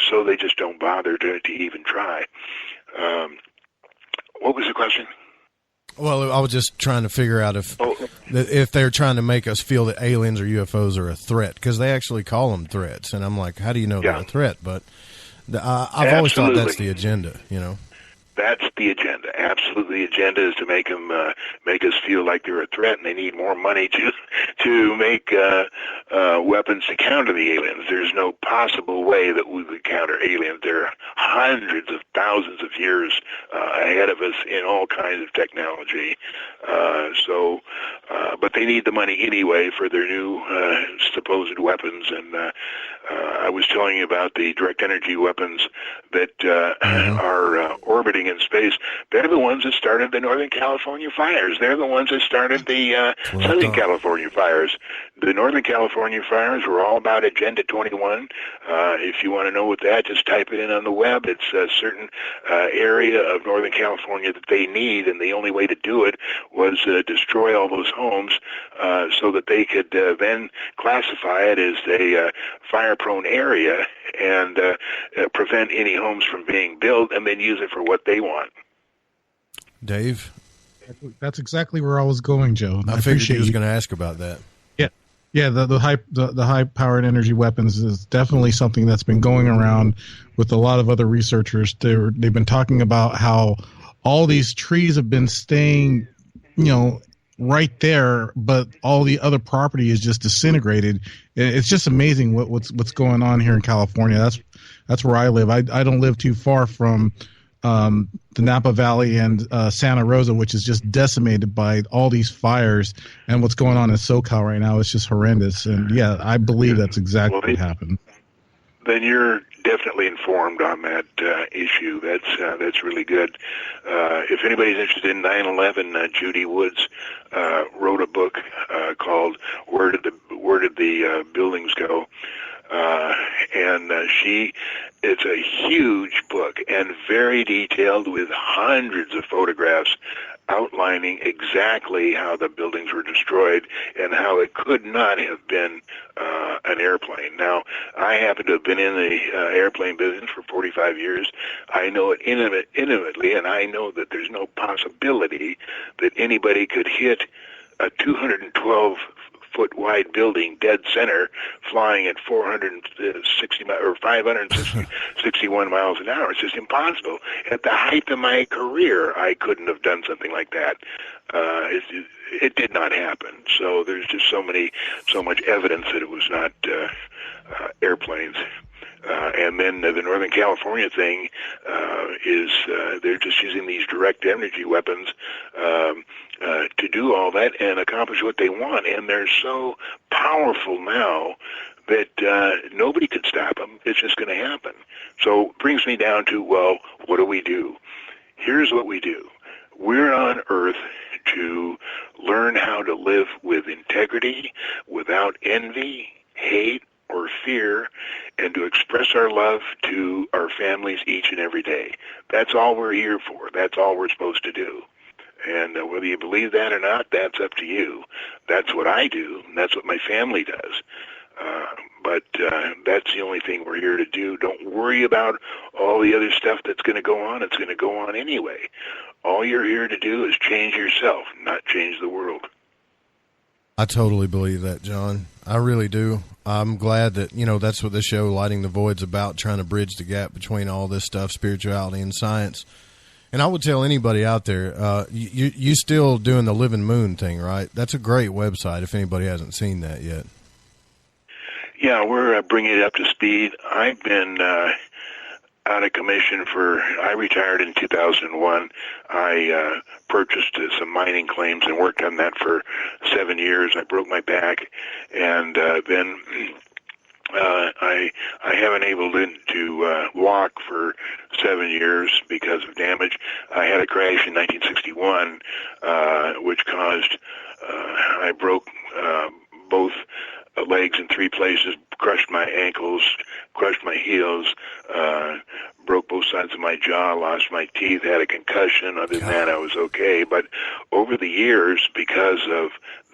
So they just don't bother to even try. What was the question? Well, I was just trying to figure out if they're trying to make us feel that aliens or UFOs are a threat, because they actually call them threats, and I'm like, how do you know they're a threat? But I've always thought that's the agenda, you know. That's the agenda. Absolutely, the agenda is to make them make us feel like they're a threat, and they need more money to make weapons to counter the aliens. There's no possible way that we would counter aliens. They're hundreds of thousands of years ahead of us in all kinds of technology. But they need the money anyway for their new supposed weapons. And I was telling you about the direct energy weapons that are orbiting in space. They're the ones that started the Northern California fires. They're the ones that started the Southern California fires. The Northern California fires were all about Agenda 21. If you want to know what that, just type it in on the web. It's a certain area of Northern California that they need, and the only way to do it was destroy all those homes so that they could then classify it as a fire-prone area and prevent any homes from being built, and then use it for what they want. Dave? That's exactly where I was going, Joe. I figured you was going to ask about that. Yeah, the high-powered energy weapons is definitely something that's been going around with a lot of other researchers. They've been talking about how all these trees have been staying, right there, but all the other property is just disintegrated. It's just amazing what's going on here in California. That's where I live. I don't live too far from the Napa Valley and Santa Rosa, which is just decimated by all these fires, and what's going on in SoCal right now is just horrendous. And yeah, I believe that's exactly what happened. Then you're definitely informed on that issue. That's really good. If anybody's interested in 9/11, Judy Woods wrote a book called "Where Did the Buildings Go?" And it's a huge book and very detailed with hundreds of photographs outlining exactly how the buildings were destroyed and how it could not have been an airplane. Now, I happen to have been in the airplane business for 45 years. I know it intimately, and I know that there's no possibility that anybody could hit a 212-foot wide building dead center flying at 460 or 561 miles an hour. It's just impossible. At the height of my career, I couldn't have done something like that. It did not happen. So there's just so much evidence that it was not airplanes. And then the Northern California thing is they're just using these direct energy weapons to do all that and accomplish what they want. And they're so powerful now that nobody could stop them. It's just going to happen. So it brings me down to, well, what do we do? Here's what we do. We're on Earth to learn how to live with integrity, without envy, hate, or fear, and to express our love to our families each and every day. That's all we're here for. That's all we're supposed to do. And whether you believe that or not, that's up to you. That's what I do, and that's what my family does. But that's the only thing we're here to do. Don't worry about all the other stuff that's going to go on. It's going to go on anyway. All you're here to do is change yourself, not change the world. I totally believe that, John. I really do. I'm glad that, that's what this show, Lighting the Void's about, trying to bridge the gap between all this stuff, spirituality and science. And I would tell anybody out there, you still doing the Living Moon thing, right? That's a great website if anybody hasn't seen that yet. Yeah, we're bringing it up to speed. I've been out of commission I retired in 2001. I purchased some mining claims and worked on that for 7 years. I broke my back, and then I haven't been able to walk for 7 years because of damage. I had a crash in 1961, which caused I broke both legs in 3 places, crushed my ankles, crushed my heels, broke both sides of my jaw, lost my teeth, had a concussion. Other than that, I was okay. But over the years, because of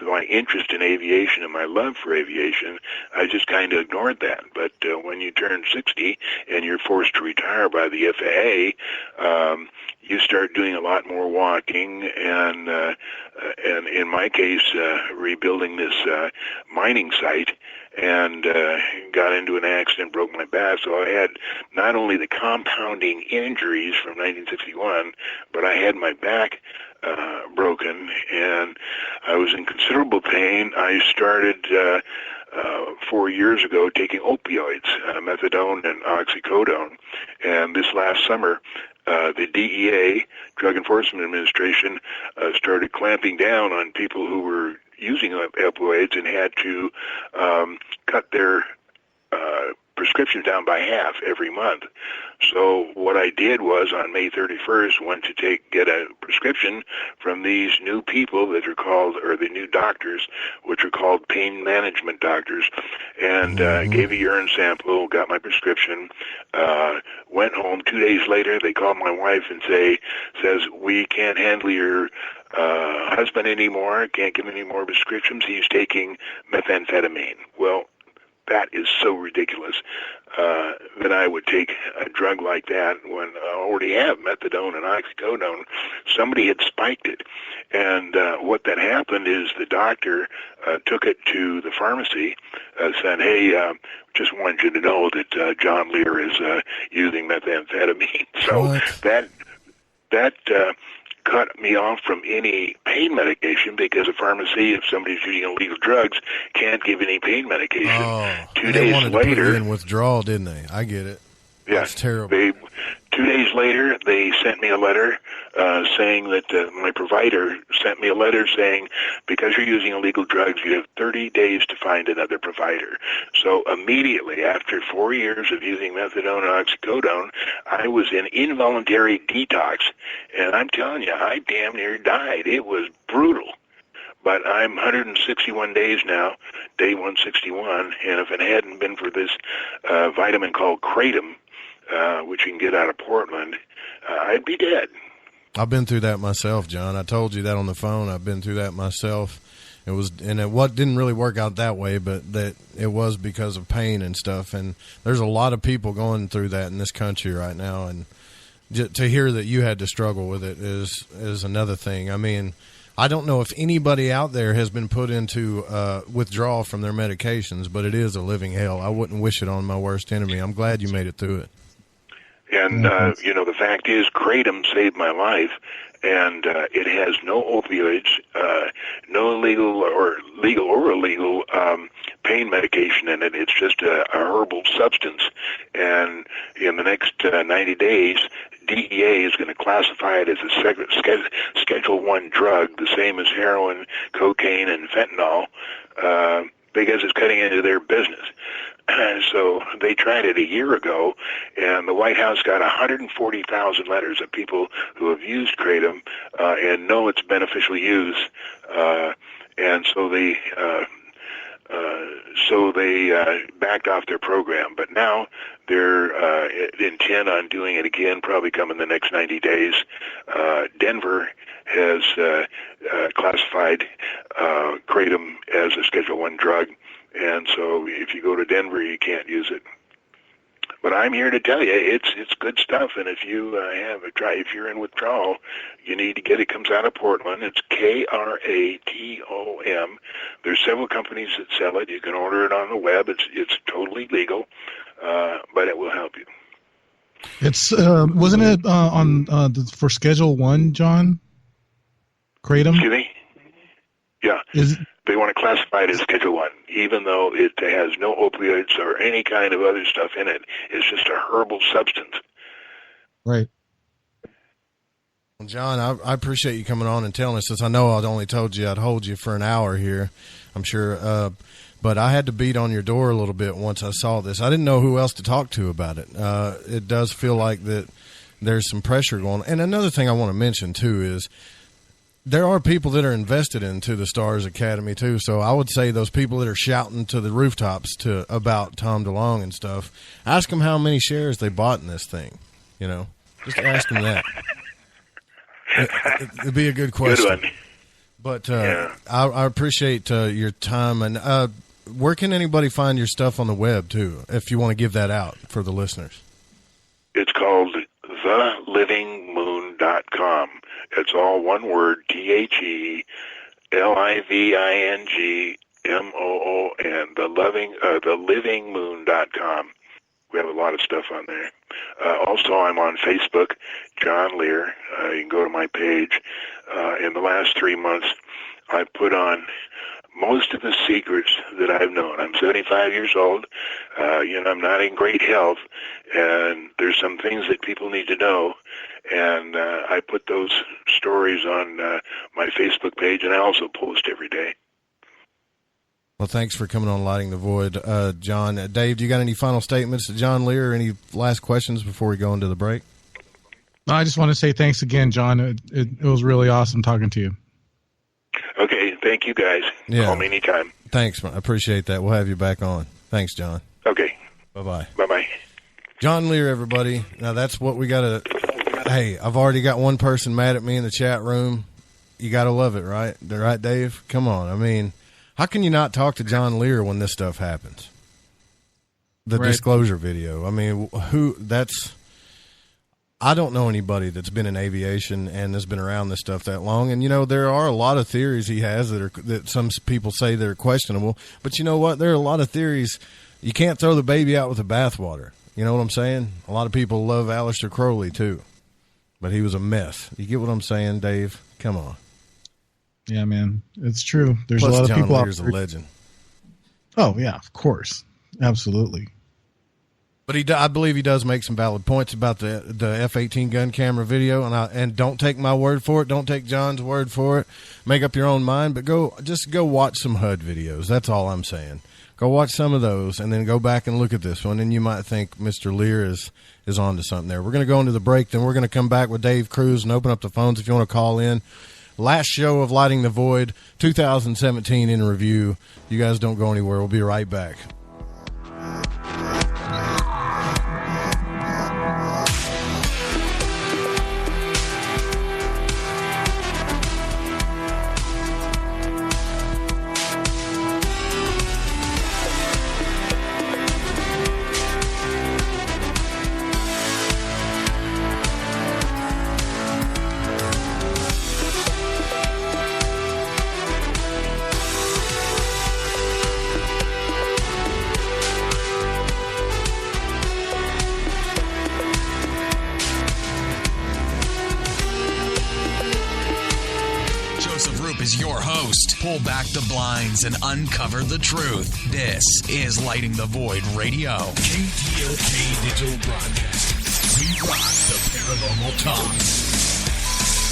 my interest in aviation and my love for aviation, I just kind of ignored that. But when you turn 60 and you're forced to retire by the FAA, you start doing a lot more walking, and in my case, rebuilding this mining site, and got into an accident, broke my back. So I had not only the compounding injuries from 1961, but I had my back broken, and I was in considerable pain. I started 4 years ago taking opioids, methadone and oxycodone, and this last summer, the DEA, Drug Enforcement Administration, started clamping down on people who were using opioids and had to cut their prescriptions down by half every month. So what I did was on May 31st went to get a prescription from these new people that are called, or the new doctors, which are called pain management doctors, and gave a urine sample, got my prescription, went home. 2 days later, they called my wife and says, we can't handle your husband anymore, can't give him any more prescriptions. He's taking methamphetamine. Well, that is so ridiculous that I would take a drug like that when I already have methadone and oxycodone. Somebody had spiked it. And what that happened is the doctor took it to the pharmacy, said, hey, just wanted you to know that John Lear is using methamphetamine. So what? that cut me off from any pain medication, because a pharmacy, if somebody's using illegal drugs, can't give any pain medication. 2 days they wanted later, to put you in withdrawal, didn't they? I get it. Yeah, that's terrible. 2 days later, they sent me a letter saying that my provider sent me a letter saying, because you're using illegal drugs, you have 30 days to find another provider. So immediately after 4 years of using methadone and oxycodone, I was in involuntary detox. And I'm telling you, I damn near died. It was brutal. But I'm 161 days now, day 161, and if it hadn't been for this vitamin called kratom, which you can get out of Portland, I'd be dead. I've been through that myself, John. I told you that on the phone. I've been through that myself. It didn't really work out that way, but that it was because of pain and stuff. And there's a lot of people going through that in this country right now. And to hear that you had to struggle with it is another thing. I mean, I don't know if anybody out there has been put into withdrawal from their medications, but it is a living hell. I wouldn't wish it on my worst enemy. I'm glad you made it through it. And, the fact is, kratom saved my life, and it has no opioids, no legal or illegal pain medication in it. It's just a herbal substance. And in the next 90 days, DEA is going to classify it as a Schedule 1 drug, the same as heroin, cocaine, and fentanyl, because it's cutting into their business. So they tried it a year ago, and the White House got 140,000 letters of people who have used kratom and know its beneficial use, and so they backed off their program. But now they're intent on doing it again, probably come in the next 90 days. Denver has classified kratom as a Schedule 1 drug. And so if you go to Denver, you can't use it. But I'm here to tell you, it's good stuff. And if you if you're in withdrawal, you need to get it. It comes out of Portland. It's KRATOM. There's several companies that sell it. You can order it on the web. It's totally legal, but it will help you. It's wasn't it for Schedule 1, John? Kratom? Excuse me? Yeah. They want to classify it as Schedule 1, even though it has no opioids or any kind of other stuff in it. It's just a herbal substance. Right. Well, John, I appreciate you coming on and telling us this. I know I'd only told you I'd hold you for an hour here, I'm sure. But I had to beat on your door a little bit once I saw this. I didn't know who else to talk to about it. It does feel like that there's some pressure going on. And another thing I want to mention, too, is there are people that are invested into the Stars Academy, too. So I would say those people that are shouting to the rooftops about Tom DeLonge and stuff, ask them how many shares they bought in this thing. You know, just ask them that. It'd be a good question. Good one. But I appreciate your time. And where can anybody find your stuff on the web, too, if you want to give that out for the listeners? It's called thelivingmoon.com. It's all one word, TheLivingMoon, thelivingmoon.com. We have a lot of stuff on there. Also, I'm on Facebook, John Lear. You can go to my page. In the last 3 months, I put on most of the secrets that I've known. I'm 75 years old. I'm not in great health, and there's some things that people need to know. And I put those stories on my Facebook page, and I also post every day. Well, thanks for coming on Lighting the Void, John. Dave, do you got any final statements to John Lear? Any last questions before we go into the break? I just want to say thanks again, John. It was really awesome talking to you. Okay, thank you, guys. Yeah. Call me anytime. Thanks, I appreciate that. We'll have you back on. Thanks, John. Okay. Bye-bye. Bye-bye. John Lear, everybody. Now, that's what we got to... Hey, I've already got one person mad at me in the chat room. You got to love it, right? Right, Dave? Come on. I mean, how can you not talk to John Lear when this stuff happens? The disclosure video. I mean, I don't know anybody that's been in aviation and has been around this stuff that long. And, there are a lot of theories he has that some people say they're questionable. But you know what? There are a lot of theories. You can't throw the baby out with the bathwater. You know what I'm saying? A lot of people love Aleister Crowley, too. But he was a mess. You get what I'm saying, Dave? Come on. Yeah, man. It's true. There's Plus, a lot of John people Lear's out there. a legend. Oh, yeah, of course. Absolutely. But I believe he does make some valid points about the F-18 gun camera video, and don't take my word for it. Don't take John's word for it. Make up your own mind, but go watch some HUD videos. That's all I'm saying. Go watch some of those, and then go back and look at this one, and you might think Mr. Lear is on to something there. We're going to go into the break, then we're going to come back with Dave Cruz and open up the phones if you want to call in. Last show of Lighting the Void, 2017 in review. You guys don't go anywhere. We'll be right back. Pull back the blinds and uncover the truth. This is Lighting the Void Radio. KTLK Digital Broadcasting. We rock the paranormal talk.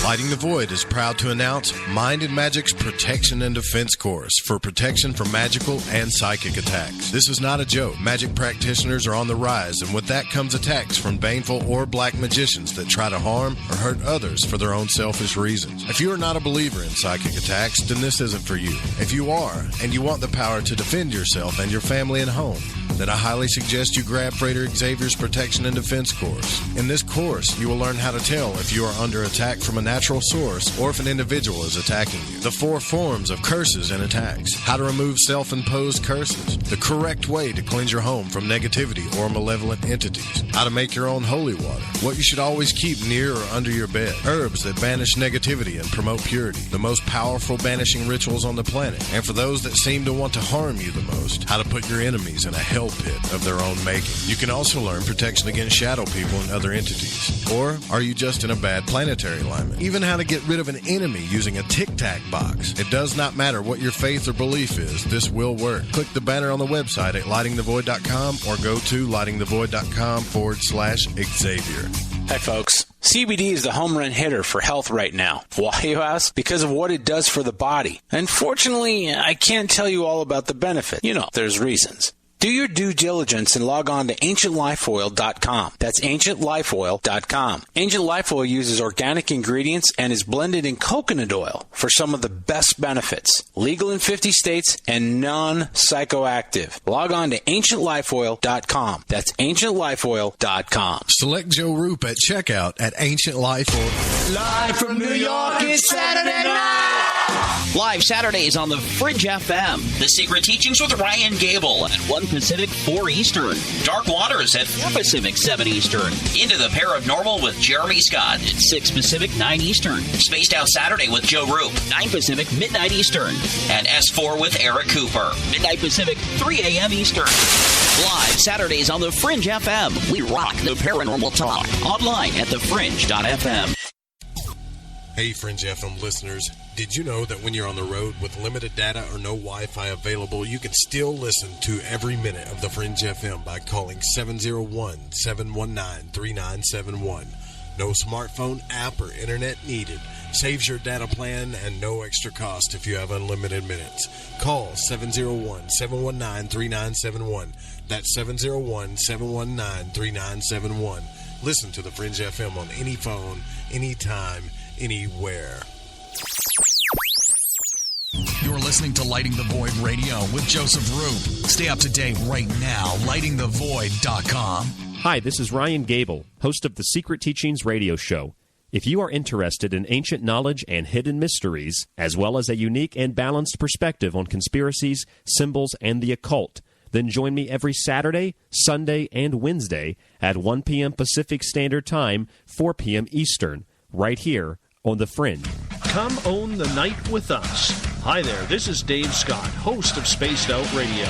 Lighting the Void is proud to announce Mind and Magic's Protection and Defense Course for protection from magical and psychic attacks. This is not a joke. Magic practitioners are on the rise, and with that comes attacks from baneful or black magicians that try to harm or hurt others for their own selfish reasons. If you are not a believer in psychic attacks, then this isn't for you. If you are, and you want the power to defend yourself and your family and home, then I highly suggest you grab Freighter Xavier's Protection and Defense Course. In this course, you will learn how to tell if you are under attack from a natural source or if an individual is attacking you. The 4 forms of curses and attacks. How to remove self-imposed curses. The correct way to cleanse your home from negativity or malevolent entities. How to make your own holy water. What you should always keep near or under your bed. Herbs that banish negativity and promote purity. The most powerful banishing rituals on the planet. And for those that seem to want to harm you the most, how to put your enemies in a hell pit of their own making. You can also learn protection against shadow people and other entities. Or are you just in a bad planetary alignment? Even how to get rid of an enemy using a tic-tac box. It does not matter what your faith or belief is, this will work. Click the banner on the website at lightingthevoid.com or go to lightingthevoid.com/Xavier. Hi, folks. CBD is the home run hitter for health right now. Why, you ask? Because of what it does for the body. Unfortunately, I can't tell you all about the benefit. You know, there's reasons. Do your due diligence and log on to ancientlifeoil.com. That's ancientlifeoil.com. Ancient Life Oil uses organic ingredients and is blended in coconut oil for some of the best benefits. Legal in 50 states and non-psychoactive. Log on to ancientlifeoil.com. That's ancientlifeoil.com. Select Joe Roop at checkout at Ancient Life Oil. Live from New York, it's Saturday night! Live Saturdays on the Fringe FM. The Secret Teachings with Ryan Gable at 1 Pacific, 4 Eastern. Dark Waters at 4 Pacific, 7 Eastern. Into the Paranormal with Jeremy Scott at 6 Pacific, 9 Eastern. Spaced Out Saturday with Joe Roop, 9 Pacific, midnight Eastern. And S4 with Eric Cooper, midnight Pacific, 3 a.m. Eastern. Live Saturdays on the Fringe FM. We rock the paranormal talk. Online at thefringe.fm. Hey, Fringe FM listeners. Did you know that when you're on the road with limited data or no Wi-Fi available, you can still listen to every minute of the Fringe FM by calling 701-719-3971. No smartphone app or internet needed. Saves your data plan and no extra cost if you have unlimited minutes. Call 701-719-3971. That's 701-719-3971. Listen to the Fringe FM on any phone, anytime, anywhere. You're listening to Lighting the Void Radio with Joseph Roop. Stay up to date right now, lightingthevoid.com. Hi, this is Ryan Gable, host of the Secret Teachings radio show. If you are interested in ancient knowledge and hidden mysteries, as well as a unique and balanced perspective on conspiracies, symbols, and the occult, then join me every Saturday, Sunday, and Wednesday at 1 p.m. Pacific Standard Time, 4 p.m. Eastern, right here on The Fringe. Come own the night with us. Hi there, this is Dave Scott, host of Spaced Out Radio.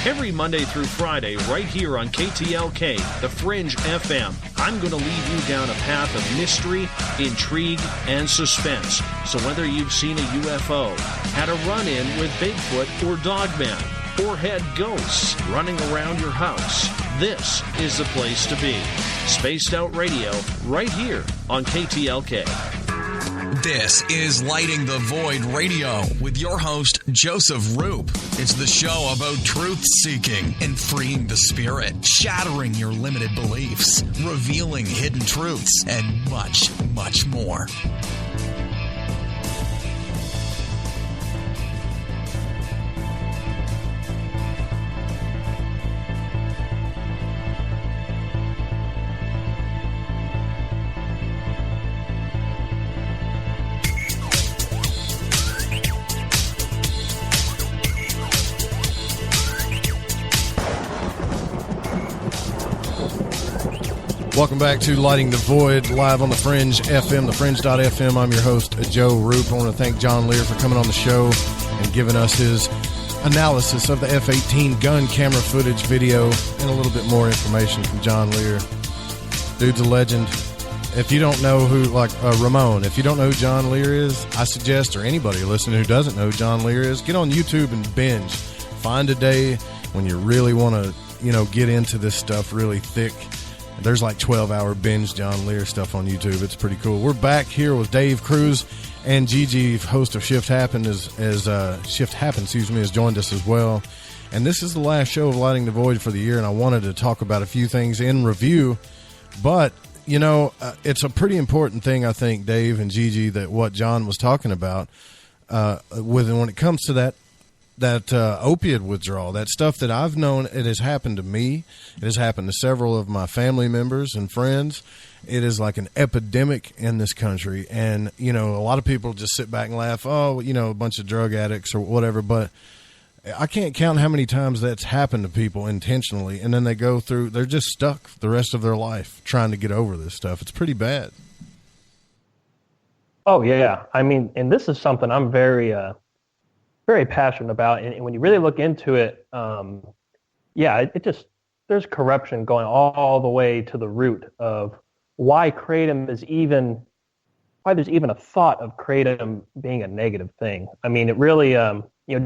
Every Monday through Friday, right here on KTLK, The Fringe FM, I'm going to lead you down a path of mystery, intrigue, and suspense. So whether you've seen a UFO, had a run-in with Bigfoot or Dogman, or had ghosts running around your house, this is the place to be. Spaced Out Radio, right here on KTLK. This is Lighting the Void Radio with your host, Joseph Roop. It's the show about truth-seeking and freeing the spirit, shattering your limited beliefs, revealing hidden truths, and much, much more. Welcome back to Lighting the Void, live on the Fringe FM, thefringe.fm. I'm your host, Joe Roop. I want to thank John Lear for coming on the show and giving us his analysis of the F-18 gun camera footage video and a little bit more information from John Lear. Dude's a legend. If you don't know who, like Ramon, if you don't know who John Lear is, I suggest, or anybody listening who doesn't know who John Lear is, get on YouTube and binge. Find a day when you really want to, get into this stuff really thick. There's like 12-hour binge John Lear stuff on YouTube. It's pretty cool. We're back here with Dave, Cruz, and Gigi, host of Shift Happen, has joined us as well. And this is the last show of Lighting the Void for the year, and I wanted to talk about a few things in review. But, it's a pretty important thing, I think, Dave and Gigi, that what John was talking about when it comes to that opiate withdrawal, that stuff that I've known. It has happened to me. It has happened to several of my family members and friends. It is like an epidemic in this country. And, a lot of people just sit back and laugh, a bunch of drug addicts or whatever. But I can't count how many times that's happened to people intentionally. And then they're just stuck the rest of their life trying to get over this stuff. It's pretty bad. Oh, yeah. I mean, and this is something I'm very passionate about, and when you really look into it, there's corruption going all the way to the root of why there's even a thought of kratom being a negative thing. I mean, it really,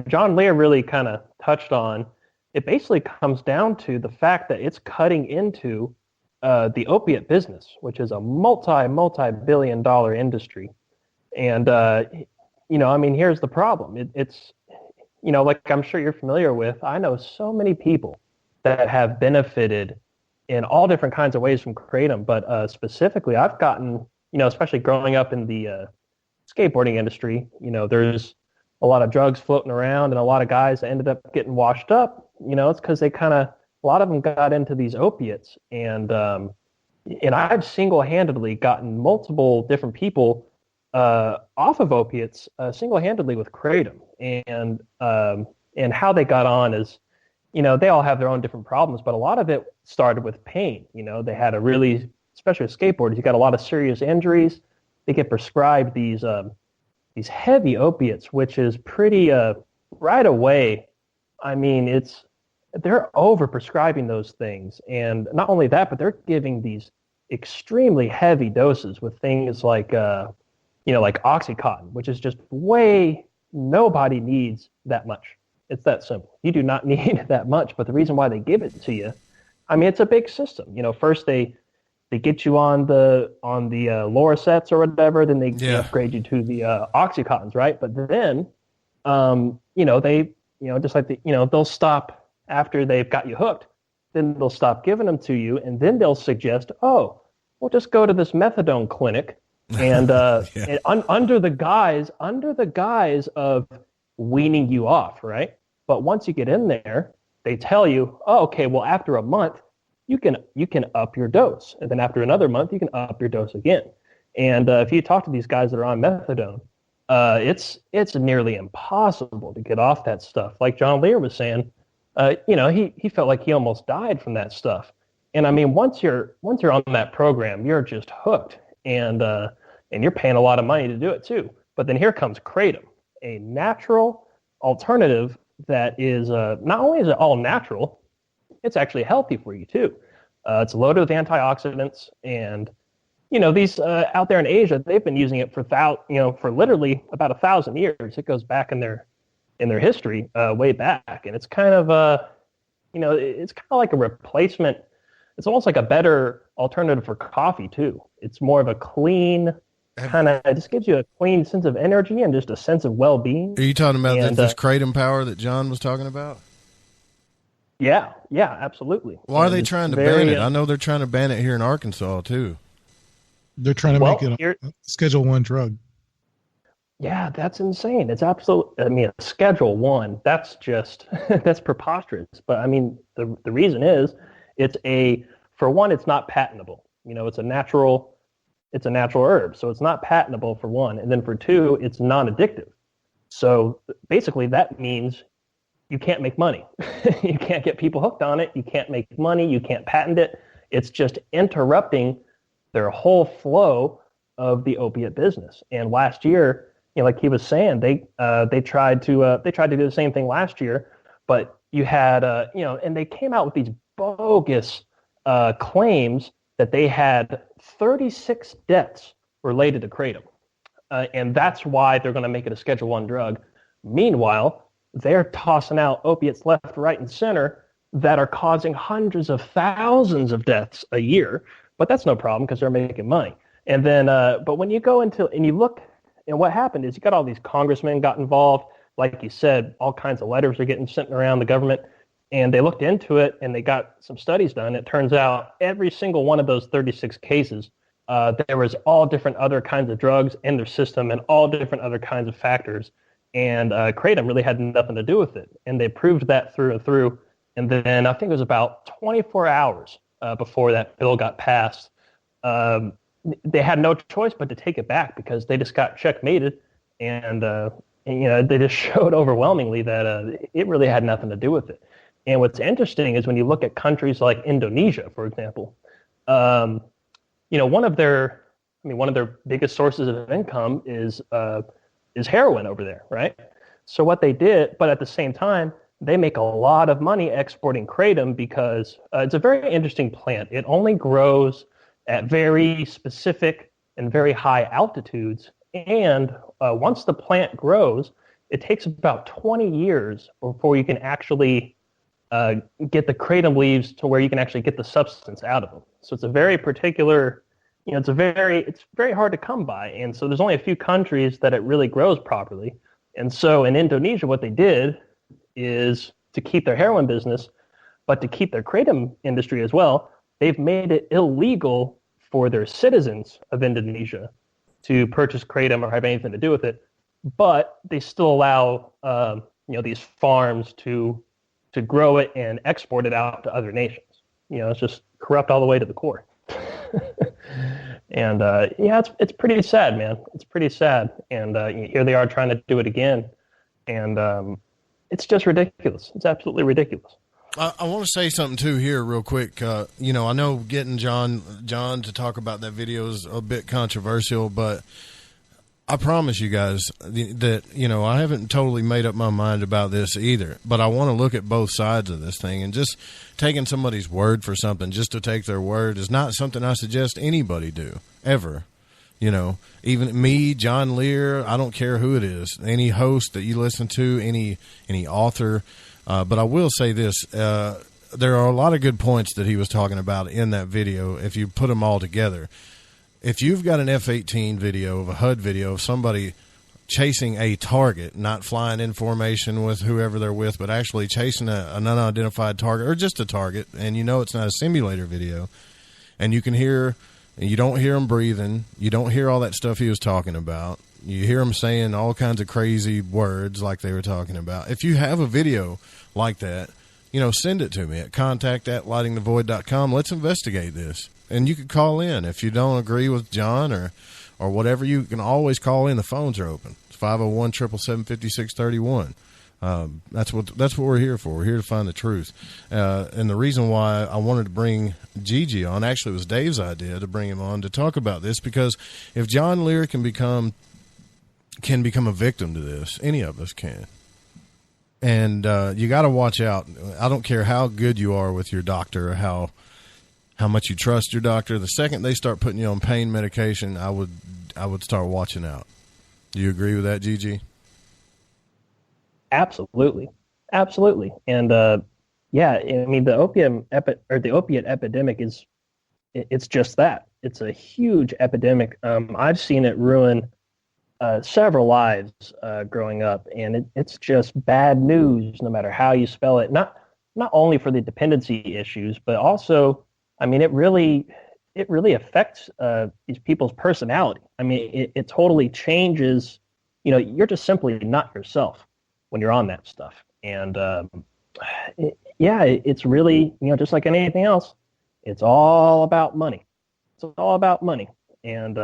John Lear really kind of touched on. It basically comes down to the fact that it's cutting into the opiate business, which is a multi-billion-dollar industry, and here's the problem. It's like I'm sure you're familiar with, I know so many people that have benefited in all different kinds of ways from kratom, but specifically I've gotten, especially growing up in the skateboarding industry, there's a lot of drugs floating around and a lot of guys that ended up getting washed up, it's because a lot of them got into these opiates, and I've single-handedly gotten multiple different people off of opiates single-handedly with kratom, and how they got on is, they all have their own different problems, but a lot of it started with pain. They had especially with skateboarders, you got a lot of serious injuries. They get prescribed these heavy opiates, which is pretty right away. I mean, they're over prescribing those things, and not only that, but they're giving these extremely heavy doses with things like like Oxycontin, which is just nobody needs that much. It's that simple. You do not need that much, but the reason why they give it to you, I mean, it's a big system. First they get you on the Loracets or whatever, then they upgrade you to the Oxycontins, right? But then, just like they'll stop after they've got you hooked, then they'll stop giving them to you, and then they'll suggest, we'll just go to this methadone clinic. And, under the guise of weaning you off, right? But once you get in there, they tell you, after a month, you can up your dose, and then after another month, you can up your dose again. And if you talk to these guys that are on methadone, it's nearly impossible to get off that stuff. Like John Lear was saying, he felt like he almost died from that stuff. And I mean, once you're on that program, you're just hooked. And you're paying a lot of money to do it too. But then here comes kratom, a natural alternative that is not only is it all natural, it's actually healthy for you too. It's loaded with antioxidants, and these out there in Asia, they've been using it for literally about 1,000 years. It goes back in their in their history way back. And it's kind of, it's kind of like a replacement. It's almost like a better alternative for coffee, too. It's more of a clean kind of, it just gives you a clean sense of energy and just a sense of well-being. Are you talking about this kratom power that John was talking about? Yeah, absolutely. Why are they trying to ban it? I know they're trying to ban it here in Arkansas, too. They're trying to make it a Schedule I drug. Yeah, that's insane. It's absolutely, a Schedule 1, that's just, that's preposterous. But, the reason is, for one, it's not patentable. It's a natural herb, so it's not patentable for one. And then for two, it's non-addictive. So basically that means you can't make money. You can't get people hooked on it. You can't make money. You can't patent it. It's just interrupting their whole flow of the opiate business. And last year, like he was saying, they tried to do the same thing last year, but you had and they came out with these bogus claims that they had 36 deaths related to kratom, and that's why they're going to make it a Schedule I drug. Meanwhile, they're tossing out opiates left, right, and center that are causing hundreds of thousands of deaths a year, but that's no problem because they're making money. And then, but when you go into and you look, and what happened is you got all these congressmen got involved. Like you said, all kinds of letters are getting sent around the government, and they looked into it and they got some studies done. It turns out every single one of those 36 cases, there was all different other kinds of drugs in their system and all different other kinds of factors. And kratom really had nothing to do with it. And they proved that through and through. And then I think it was about 24 hours before that bill got passed. They had no choice but to take it back because they just got checkmated. And they just showed overwhelmingly that it really had nothing to do with it. And what's interesting is when you look at countries like Indonesia, for example, one of their biggest sources of income is heroin over there, right? So what they did, but at the same time, they make a lot of money exporting kratom because it's a very interesting plant. It only grows at very specific and very high altitudes. And once the plant grows, it takes about 20 years before you can actually get the kratom leaves to where you can actually get the substance out of them. So it's a very particular, it's very hard to come by. And so there's only a few countries that it really grows properly. And so in Indonesia, what they did is to keep their heroin business, but to keep their kratom industry as well, they've made it illegal for their citizens of Indonesia to purchase kratom or have anything to do with it. But they still allow, these farms to grow it and export it out to other nations. It's just corrupt all the way to the core. And it's pretty sad, man. It's pretty sad. And here they are trying to do it again. And it's just ridiculous. It's absolutely ridiculous. I want to say something too here real quick. I know getting John to talk about that video is a bit controversial, but I promise you guys that, I haven't totally made up my mind about this either, but I want to look at both sides of this thing, and just taking somebody's word for something just to take their word is not something I suggest anybody do ever. Even me, John Lear, I don't care who it is, any host that you listen to, any author. But I will say this, there are a lot of good points that he was talking about in that video if you put them all together. If you've got an F-18 video of a HUD video of somebody chasing a target, not flying in formation with whoever they're with, but actually chasing an unidentified target or just a target, and it's not a simulator video, and you don't hear them breathing, you don't hear all that stuff he was talking about, you hear them saying all kinds of crazy words like they were talking about. If you have a video like that, send it to me at contact@lightingthevoid.com. Let's investigate this. And you can call in if you don't agree with John or whatever. You can always call in. The phones are open. It's 501-777-5631. That's what we're here for. We're here to find the truth. And the reason why I wanted to bring Gigi on, actually it was Dave's idea to bring him on to talk about this, because if John Lear can become a victim to this, any of us can. And you got to watch out. I don't care how good you are with your doctor or how much you trust your doctor. The second they start putting you on pain medication, I would start watching out. Do you agree with that, Gigi? Absolutely. And yeah, I mean, the opiate epidemic it's just that. It's a huge epidemic. I've seen it ruin several lives growing up, and it's just bad news no matter how you spell it. Not only for the dependency issues, but also, I mean, it really affects these people's personality. I mean, it totally changes. You know, you're just simply not yourself when you're on that stuff. And it's really, you know, just like anything else, it's all about money. It's all about money. And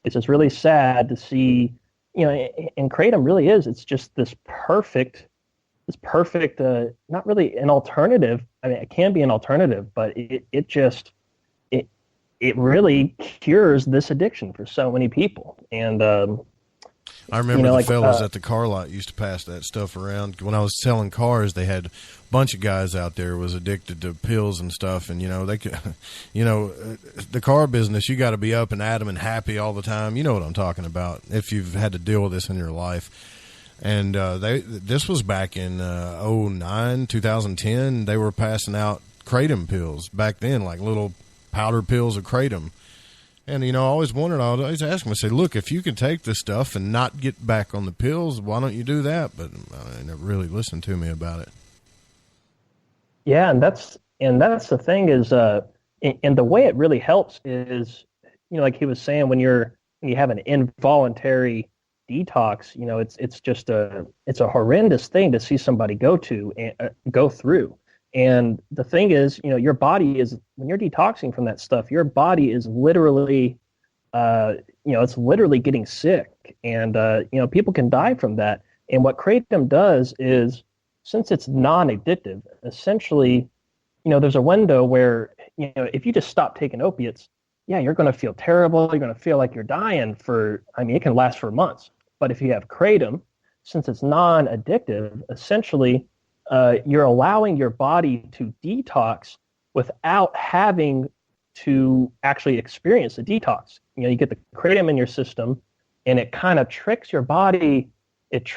it's just really sad to see, you know, and kratom really is. It's just this perfect, not really an alternative. I mean, it can be an alternative, but it really cures this addiction for so many people. And I remember the fellas at the car lot used to pass that stuff around. When I was selling cars, they had a bunch of guys out there was addicted to pills and stuff. And, you know, they could, you know, the car business, you got to be up and at 'em and happy all the time. You know what I'm talking about if you've had to deal with this in your life. And this was back in 2009, 2010. They were passing out kratom pills back then, like little powder pills of kratom. And, you know, I always wondered, I always ask them, I say, look, if you can take this stuff and not get back on the pills, why don't you do that? But they never really listened to me about it. Yeah, and that's the thing is, and the way it really helps is, you know, like he was saying, when you have an involuntary detox, you know, it's a horrendous thing to see somebody go through. And the thing is, you know, your body is, when you're detoxing from that stuff, your body is literally, it's literally getting sick. And, people can die from that. And what kratom does is, since it's non-addictive, essentially, you know, there's a window where, you know, if you just stop taking opiates, yeah, you're going to feel terrible. You're going to feel like you're dying it can last for months. But if you have kratom, since it's non-addictive, essentially, you're allowing your body to detox without having to actually experience a detox. You know, you get the kratom in your system, and it kind of tricks your body. It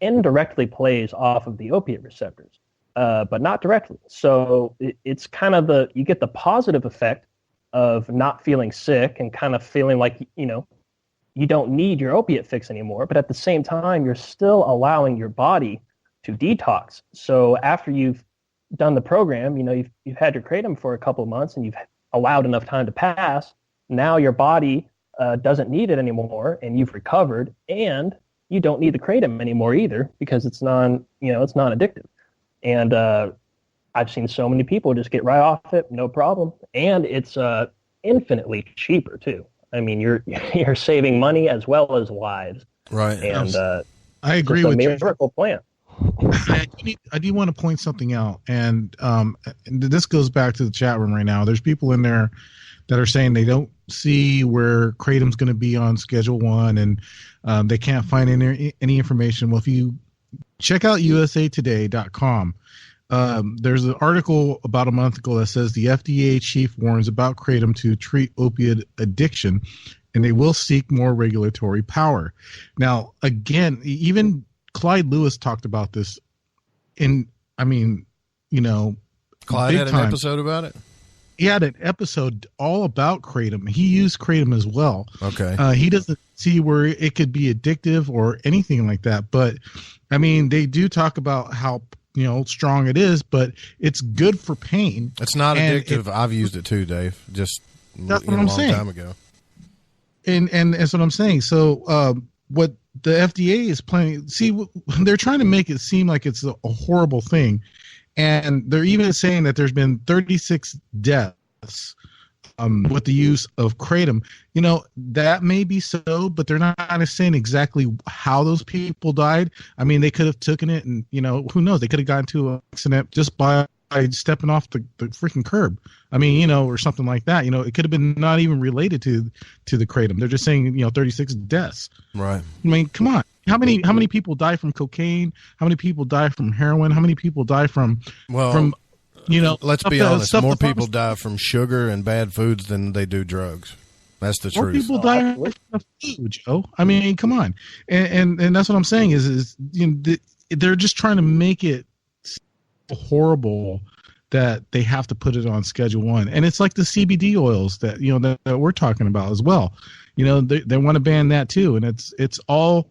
indirectly plays off of the opiate receptors, but not directly. So it's kind of you get the positive effect of not feeling sick and kind of feeling like, you know, you don't need your opiate fix anymore. But at the same time, you're still allowing your body to detox. So after you've done the program, you know, you've had your kratom for a couple of months and you've allowed enough time to pass. Now your body doesn't need it anymore, and you've recovered, and you don't need the kratom anymore either, because it's non-addictive. And I've seen so many people just get right off it, no problem. And it's infinitely cheaper too. I mean, you're saving money as well as lives. Right. And I agree with you. Miracle plant. I do want to point something out, and this goes back to the chat room right now. There's people in there that are saying they don't see where kratom's going to be on Schedule 1, and they can't find any information. Well, if you check out usatoday.com, there's an article about a month ago that says the FDA chief warns about kratom to treat opiate addiction, and they will seek more regulatory power. Now, again, even Clyde Lewis talked about this Clyde had an episode about it? He had an episode all about kratom. He used kratom as well. Okay. He doesn't see where it could be addictive or anything like that. But, I mean, they do talk about how, you know, strong it is, but it's good for pain. It's not addictive. I've used it too, Dave, just that's what I'm saying. A long time ago. And that's what I'm saying. So what the FDA is planning, they're trying to make it seem like it's a horrible thing. And they're even saying that there's been 36 deaths with the use of kratom. You know, that may be so, but they're not saying exactly how those people died. I mean, they could have taken it and, you know, who knows? They could have gotten into an accident just by stepping off the freaking curb. I mean, you know, or something like that. You know, it could have been not even related to the kratom. They're just saying, you know, 36 deaths. Right. I mean, come on. How many people die from cocaine? How many people die from heroin? How many people die from you know? Let's be honest. More people die from sugar and bad foods than they do drugs. That's the truth. More people die from food, Joe. I mean, come on. And that's what I'm saying is you know, they're just trying to make it so horrible that they have to put it on Schedule 1. And it's like the CBD oils that, that we're talking about as well. They want to ban that too. And it's all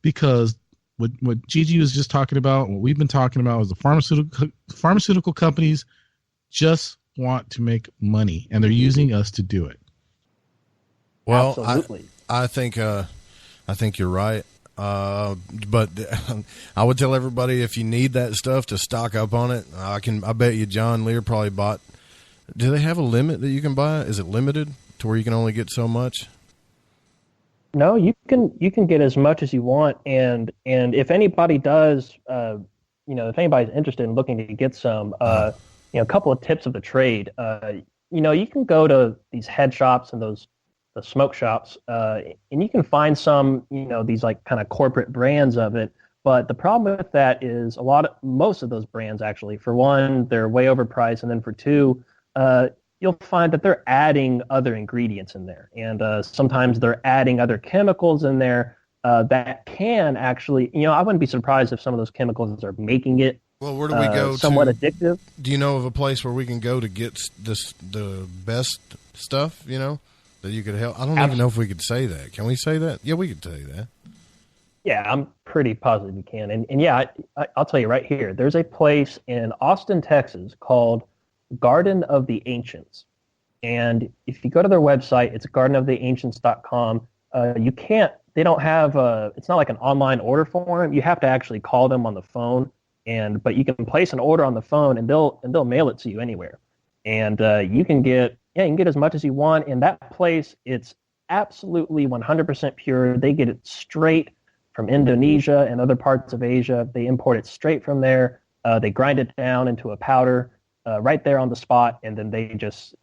because what Gigi was just talking about, what we've been talking about, is the pharmaceutical companies just want to make money, and they're using us to do it. Well, absolutely. I think you're right. But I would tell everybody, if you need that stuff, to stock up on it. I bet you John Lear probably bought. Do they have a limit that you can buy? Is it limited to where you can only get so much? No, you can get as much as you want, and if anybody does, if anybody's interested in looking to get some, a couple of tips of the trade. You can go to these head shops and the smoke shops, and you can find some, these like kind of corporate brands of it. But the problem with that is most of those brands, actually, for one, they're way overpriced, and then for two, you'll find that they're adding other ingredients in there, and sometimes they're adding other chemicals in there that can actually, I wouldn't be surprised if some of those chemicals are making it. Well, where do we go? Somewhat addictive. Do you know of a place where we can go to get the best stuff? That you could help. I don't even know if we could say that. Can we say that? Yeah, we could say that. Yeah, I'm pretty positive you can. And yeah, I'll tell you right here. There's a place in Austin, Texas called Garden of the Ancients. And if you go to their website, it's gardenoftheancients.com. They don't have it's not like an online order form. You have to actually call them on the phone. But you can place an order on the phone, and they'll mail it to you anywhere. And you can get as much as you want. In that place, it's absolutely 100% pure. They get it straight from Indonesia and other parts of Asia. They import it straight from there. They grind it down into a powder right there on the spot, and then they just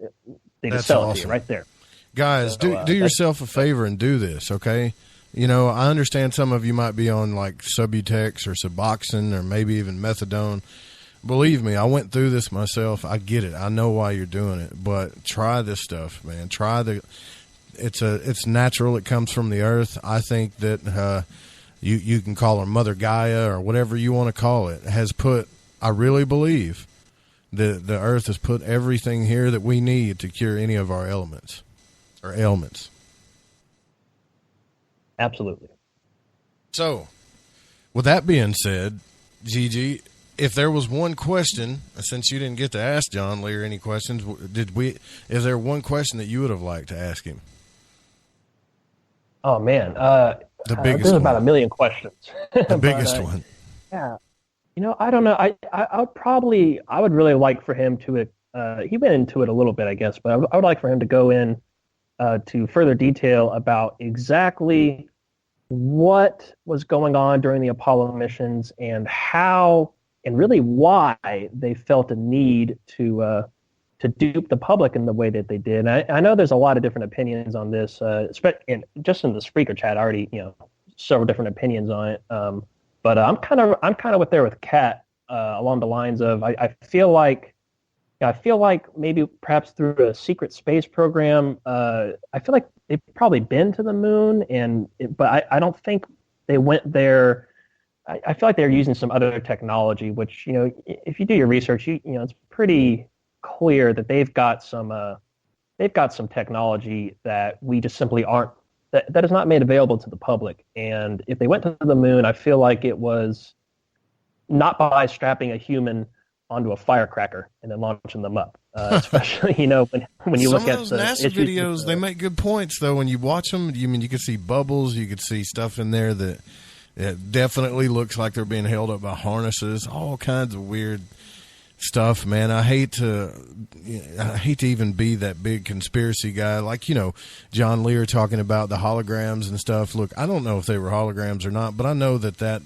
sell it to you right there. Guys, do yourself a favor and do this, okay? I understand some of you might be on like Subutex or Suboxone or maybe even methadone. Believe me, I went through this myself. I get it. I know why you're doing it, but try this stuff, man. It's natural. It comes from the earth. I think that you can call her Mother Gaia or whatever you want to call it. I really believe that the earth has put everything here that we need to cure any of our elements or ailments. Absolutely. So, with that being said, Gigi, if there was one question, since you didn't get to ask John Lear any questions, is there one question that you would have liked to ask him? Oh man, the biggest there's one. about a million questions. The biggest one. Yeah, I don't know. I would really like for him to. He went into it a little bit, I guess, but I would like for him to go in to further detail about exactly what was going on during the Apollo missions and how and really why they felt a need to dupe the public in the way that they did. And I know there's a lot of different opinions on this, and just in the Spreaker chat, I already several different opinions on it. But I'm kind of with Kat along the lines of I feel like maybe perhaps through a secret space program, I feel like they've probably been to the moon, but I don't think they went there. I feel like they're using some other technology, which, if you do your research, it's pretty clear that they've got some technology that we just simply aren't, that is not made available to the public. And if they went to the moon, I feel like it was not by strapping a human onto a firecracker and then launching them up. Especially, when you look at those NASA videos, they make good points though. When you watch them, you can see bubbles, you could see stuff in there that it definitely looks like they're being held up by harnesses, all kinds of weird stuff, man. I hate to even be that big conspiracy guy. Like, John Lear talking about the holograms and stuff. Look, I don't know if they were holograms or not, but I know that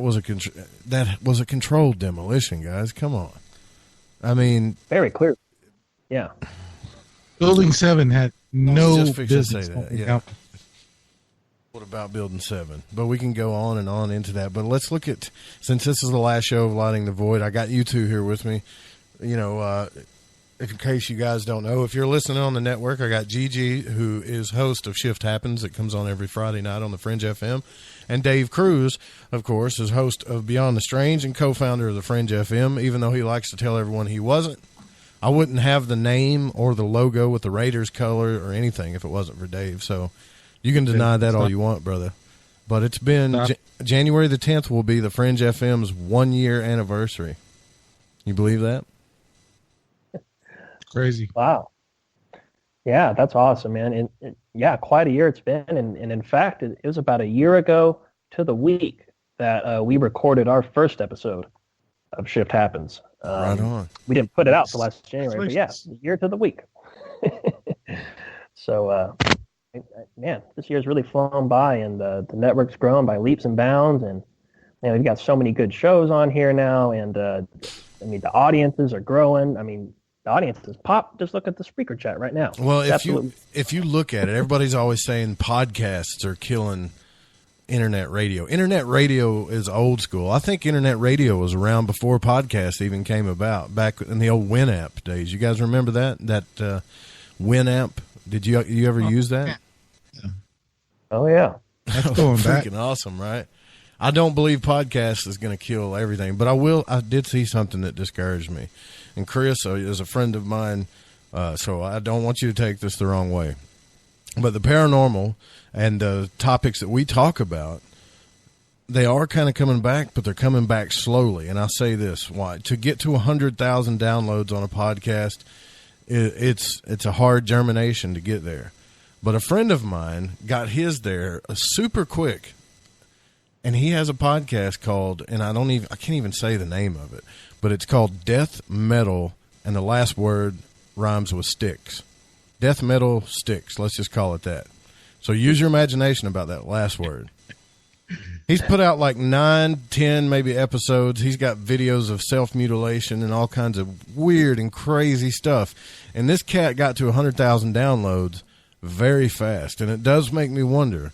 was a controlled demolition, guys. Come on. I mean, very clear. Yeah. Building 7 had no business. Yeah. What about Building 7? But we can go on and on into that. But let's look at, since this is the last show of Lighting the Void, I got you two here with me. in case you guys don't know, if you're listening on the network, I got Gigi, who is host of Shift Happens. It comes on every Friday night on the Fringe FM. And Dave Cruz, of course, is host of Beyond the Strange and co-founder of the Fringe FM, even though he likes to tell everyone he wasn't. I wouldn't have the name or the logo with the Raiders color or anything if it wasn't for Dave. So you can deny that all you want, brother. But it's been January the 10th will be the Fringe FM's 1 year anniversary. You believe that? Crazy. Wow. Yeah, that's awesome, man. And yeah, quite a year it's been. And in fact, it was about a year ago to the week that we recorded our first episode of Shift Happens. Right on. We didn't put it out till last January, but yeah, a year to the week. So, man, this year's really flown by, and the network's grown by leaps and bounds. And we've got so many good shows on here now, and I mean, the audiences are growing. I mean, the audience is pop. Just look at the speaker chat right now. Well, if you look at it, everybody's always saying podcasts are killing internet radio. Internet radio is old school. I think internet radio was around before podcasts even came about, back in the old Winamp days. You guys remember that Winamp? Did you ever use that? Yeah. Oh yeah, that's going back. Freaking awesome, right? I don't believe podcast is going to kill everything, but I did see something that discouraged me. And Chris is a friend of mine, so I don't want you to take this the wrong way. But the paranormal and the topics that we talk about, they are kind of coming back, but they're coming back slowly. And I'll say this, why? To get to 100,000 downloads on a podcast, it's a hard germination to get there. But a friend of mine got his there super quick. And he has a podcast called, and I can't even say the name of it, but it's called Death Metal, and the last word rhymes with sticks. Death Metal Sticks, let's just call it that. So use your imagination about that last word. He's put out like 9, 10 maybe episodes. He's got videos of self-mutilation and all kinds of weird and crazy stuff. And this cat got to 100,000 downloads very fast. And it does make me wonder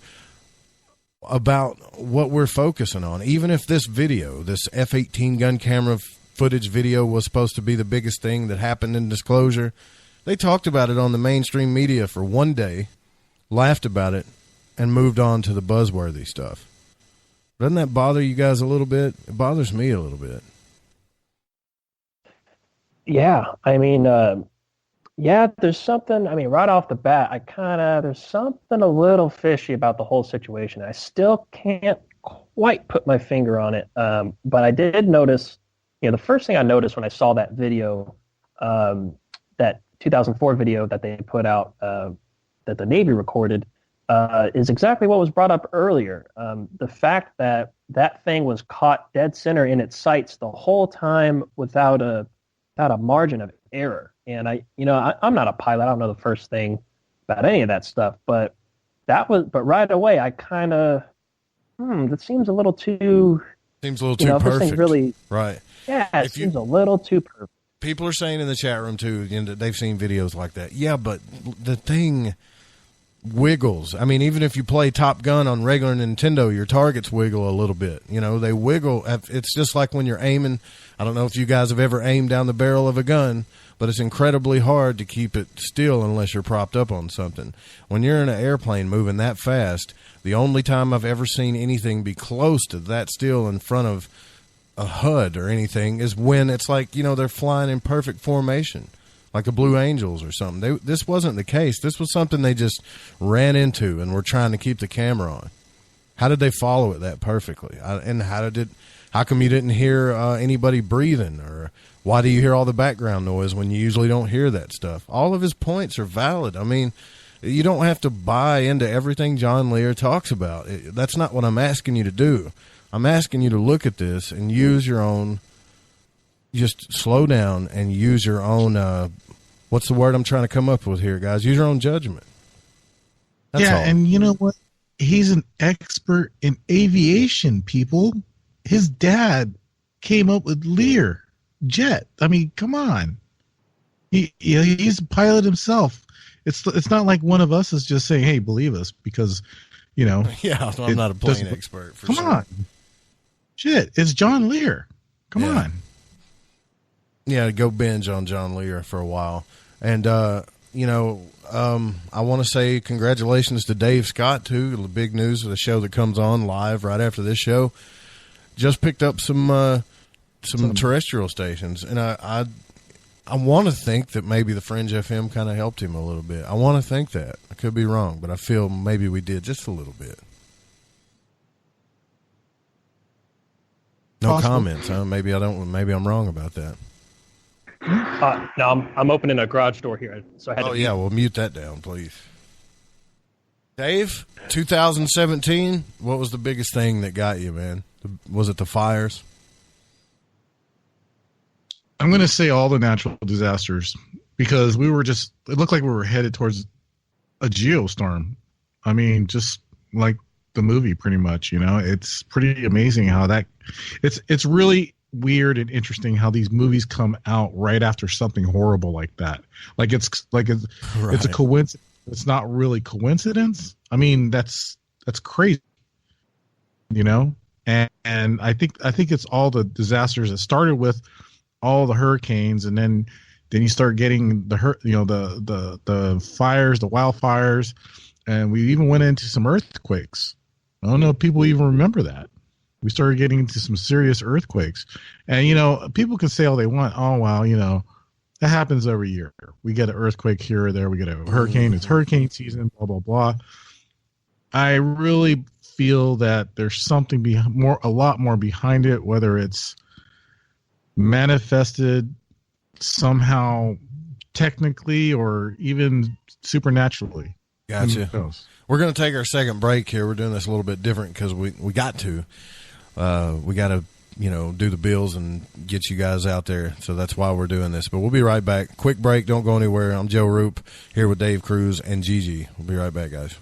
about what we're focusing on. Even if this video, this F-18 gun camera footage video, was supposed to be the biggest thing that happened in disclosure, they talked about it on the mainstream media for one day, laughed about it, and moved on to the buzzworthy stuff. Doesn't that bother you guys a little bit? It bothers me a little bit. Yeah, I mean, there's something, I mean, right off the bat, there's something a little fishy about the whole situation. I still can't quite put my finger on it, but I did notice, the first thing I noticed when I saw that video, that 2004 video that they put out, that the Navy recorded, is exactly what was brought up earlier. The fact that that thing was caught dead center in its sights the whole time without a margin of error. And I'm not a pilot. I don't know the first thing about any of that stuff, but right away I kind of, that seems a little too. Seems a little too perfect. Really, right. Yeah, it seems a little too perfect. People are saying in the chat room too, they've seen videos like that. Yeah, but the thing wiggles. I mean, even if you play Top Gun on regular Nintendo, your targets wiggle a little bit. They wiggle. It's just like when you're aiming. I don't know if you guys have ever aimed down the barrel of a gun, but it's incredibly hard to keep it still unless you're propped up on something. When you're in an airplane moving that fast, the only time I've ever seen anything be close to that still in front of a HUD or anything is when it's like, they're flying in perfect formation, like the Blue Angels or something. This wasn't the case. This was something they just ran into and were trying to keep the camera on. How did they follow it that perfectly? And how come you didn't hear anybody breathing? Or why do you hear all the background noise when you usually don't hear that stuff? All of his points are valid. I mean, you don't have to buy into everything John Lear talks about. That's not what I'm asking you to do. I'm asking you to look at this and use your own, just slow down and use your own, what's the word I'm trying to come up with here, guys? Use your own judgment. That's all. And you know what? He's an expert in aviation, people. His dad came up with Lear Jet. I mean, come on. He's a pilot himself. It's not like one of us is just saying, "Hey, believe us," because Yeah, I'm not a plane expert. Come on. Shit, it's John Lear. Come on. Yeah, go binge on John Lear for a while. And, I want to say congratulations to Dave Scott, too. The big news of the show that comes on live right after this show. Just picked up some terrestrial stations. And I want to think that maybe the Fringe FM kind of helped him a little bit. I want to think that. I could be wrong, but I feel maybe we did just a little bit. No comments, huh? Maybe I'm wrong about that. No, I'm opening a garage door here, so I had to. Yeah, well, mute that down, please. Dave, 2017. What was the biggest thing that got you, man? Was it the fires? I'm going to say all the natural disasters, because it looked like we were headed towards a geostorm. I mean, just like the movie, pretty much. It's pretty amazing how it's really weird and interesting how these movies come out right after something horrible like that. It's a coincidence. It's not really coincidence. I mean, that's crazy, and I think it's all the disasters that started with all the hurricanes, and then you start getting the fires, the wildfires, and we even went into some earthquakes. I don't know if people even remember that. We started getting into some serious earthquakes. And, people can say all they want. Oh, wow, that happens every year. We get an earthquake here or there. We get a hurricane. It's hurricane season, blah, blah, blah. I really feel that there's something a lot more behind it, whether it's manifested somehow technically or even supernaturally. Gotcha. We're going to take our second break here. We're doing this a little bit different because we got to. We got to, do the bills and get you guys out there. So that's why we're doing this. But we'll be right back. Quick break. Don't go anywhere. I'm Joe Roop here with Dave Cruz and Gigi. We'll be right back, guys.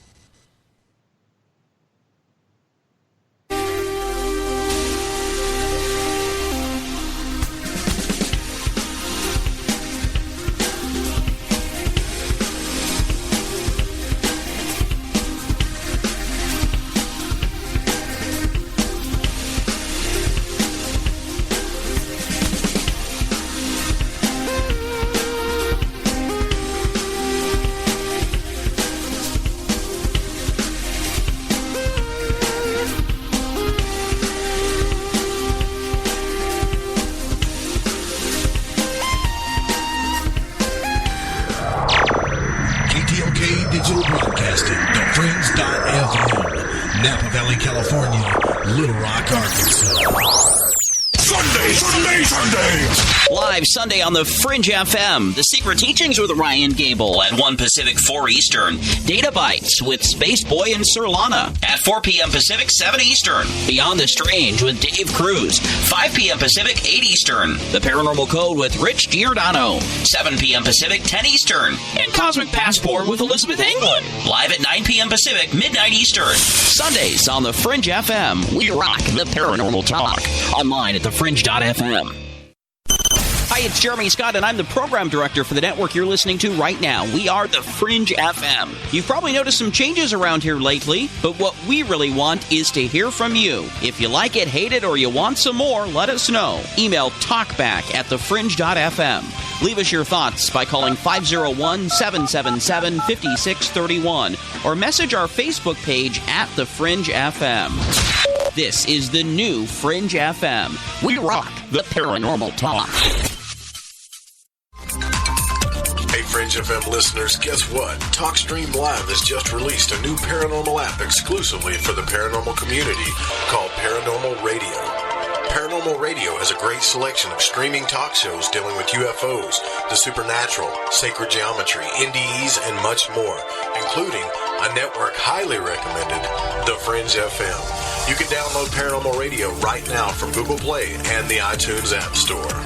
Sunday on the Fringe FM, The Secret Teachings with Ryan Gable at 1 Pacific, 4 Eastern. Data Bites with Space Boy and Sir Lana at 4 p.m. Pacific, 7 Eastern. Beyond the Strange with Dave Cruz, 5 p.m. Pacific, 8 Eastern. The Paranormal Code with Rich Giordano, 7 p.m. Pacific, 10 Eastern. And Cosmic Passport with Elizabeth England, live at 9 p.m. Pacific, midnight Eastern. Sundays on the Fringe FM. We rock the paranormal talk. Online at thefringe.fm. Hi, it's Jeremy Scott, and I'm the program director for the network you're listening to right now. We are the Fringe FM. You've probably noticed some changes around here lately, but what we really want is to hear from you. If you like it, hate it, or you want some more, let us know. Email talkback@thefringe.fm. Leave us your thoughts by calling 501-777-5631 or message our Facebook page at The Fringe FM. This is the new Fringe FM. We rock the paranormal talk. Hey, Fringe FM listeners, guess what? TalkStream Live has just released a new paranormal app exclusively for the paranormal community called Paranormal Radio. Paranormal Radio has a great selection of streaming talk shows dealing with UFOs, the supernatural, sacred geometry, NDEs, and much more, including a network highly recommended, The Fringe FM. You can download Paranormal Radio right now from Google Play and the iTunes App Store.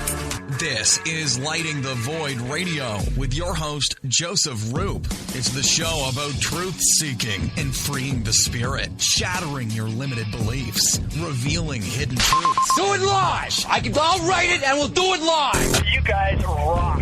This is Lighting the Void Radio with your host, Joseph Roop. It's the show about truth-seeking and freeing the spirit, shattering your limited beliefs, revealing hidden truths. Do it live! I'll write it and we'll do it live! You guys rock.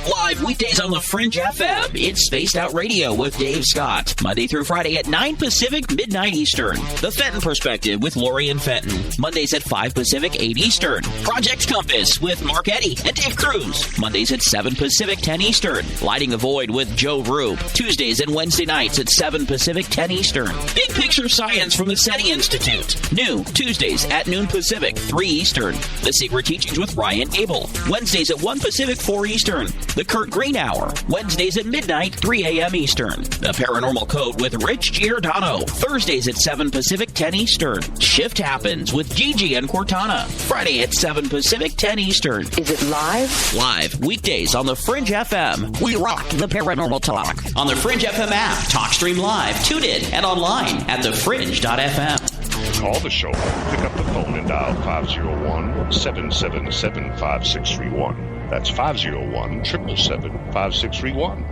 Live weekdays on the Fringe FM. It's Spaced Out Radio with Dave Scott. Monday through Friday at 9 Pacific, midnight Eastern. The Fenton Perspective with Lori and Fenton. Mondays at 5 Pacific, 8 Eastern. Project Compass with Mark Eddy and Dave Cruz. Mondays at 7 Pacific, 10 Eastern. Lighting the Void with Joe Roop. Tuesdays and Wednesday nights at 7 Pacific, 10 Eastern. Big Picture Science from the SETI Institute. New Tuesdays at noon Pacific, 3 Eastern. The Secret Teachings with Ryan Gable. Wednesdays at 1 Pacific, 4 Eastern. The Kurt Green Hour. Wednesdays at midnight, 3 a.m. Eastern. The Paranormal Code with Rich Giordano. Thursdays at 7 Pacific, 10 Eastern. Shift Happens with Gigi and Cortana. Friday at 7 Pacific, 10 Eastern. Is it live? Live weekdays on the Fringe FM. We rock the paranormal talk. On the Fringe FM app, TalkStream Live, tune in, and online at thefringe.fm. Call the show. Pick up the phone and dial 501-777-5631. That's 501-777-5631.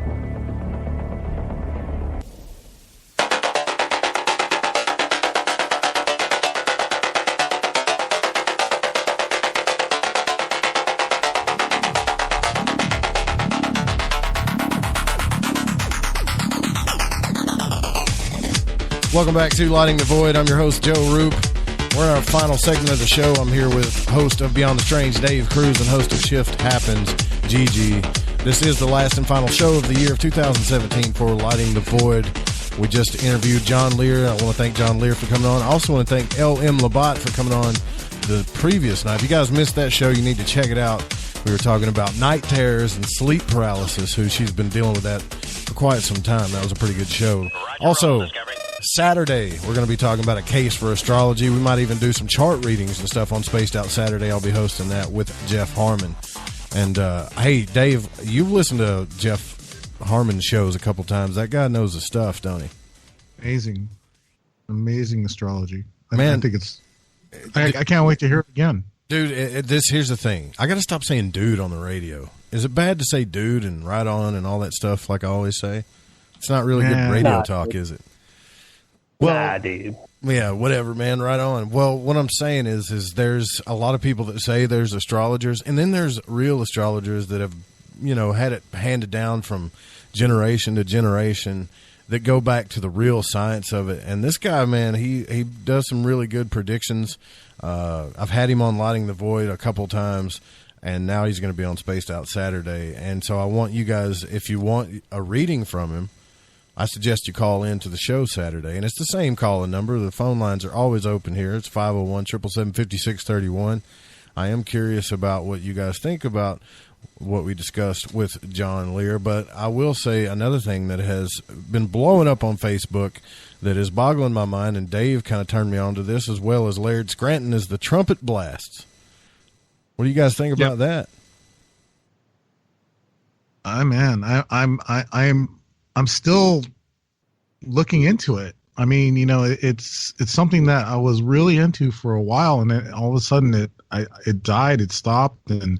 Welcome back to Lighting the Void. I'm your host, Joe Roop. We're in our final segment of the show. I'm here with host of Beyond the Strange, Dave Cruz, and host of Shift Happens, Gigi. This is the last and final show of the year of 2017 for Lighting the Void. We just interviewed John Lear. I want to thank John Lear for coming on. I also want to thank L.M. Labatt for coming on the previous night. If you guys missed that show, you need to check it out. We were talking about night terrors and sleep paralysis, she's been dealing with that for quite some time. That was a pretty good show. Also, Saturday, we're going to be talking about a case for astrology. We might even do some chart readings and stuff on Spaced Out Saturday. I'll be hosting that with Jeff Harmon. And, hey, Dave, you've listened to Jeff Harmon's shows a couple times. That guy knows his stuff, don't he? Amazing astrology. Man, I think it's... I can't wait to hear it again. Dude, here's the thing. I got to stop saying dude on the radio. Is it bad to say dude and right on and all that stuff like I always say? It's not really good radio talk, is it? Well, dude. Yeah, whatever, man. Right on. Well, what I'm saying is there's a lot of people that say there's astrologers, and then there's real astrologers that have, had it handed down from generation to generation that go back to the real science of it. And this guy, man, he does some really good predictions. I've had him on Lighting the Void a couple times, and now he's going to be on Spaced Out Saturday. And so I want you guys, if you want a reading from him, I suggest you call in to the show Saturday. And it's the same call-in number. The phone lines are always open here. It's 501-777-5631. I am curious about what you guys think about what we discussed with John Lear. But I will say another thing that has been blowing up on Facebook that is boggling my mind, and Dave kind of turned me on to this as well as Laird Scranton, is the trumpet blasts. What do you guys think about that? I'm still looking into it. I mean, it's something that I was really into for a while, and then all of a sudden it died, it stopped, and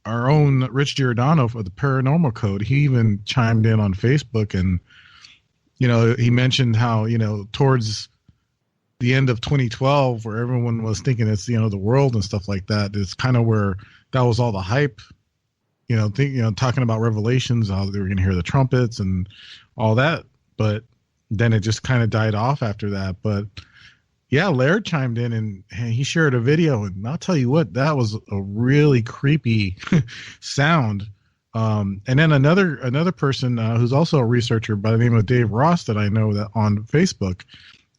our own Rich Giordano for the Paranormal Code, he even chimed in on Facebook, and he mentioned how towards the end of 2012, where everyone was thinking it's the world and stuff like that, it's kind of where that was all the hype. Talking about revelations, how they were going to hear the trumpets and all that, but then it just kind of died off after that. But yeah, Laird chimed in and he shared a video, and I'll tell you what, that was a really creepy sound. And then another person who's also a researcher by the name of Dave Ross that I know that on Facebook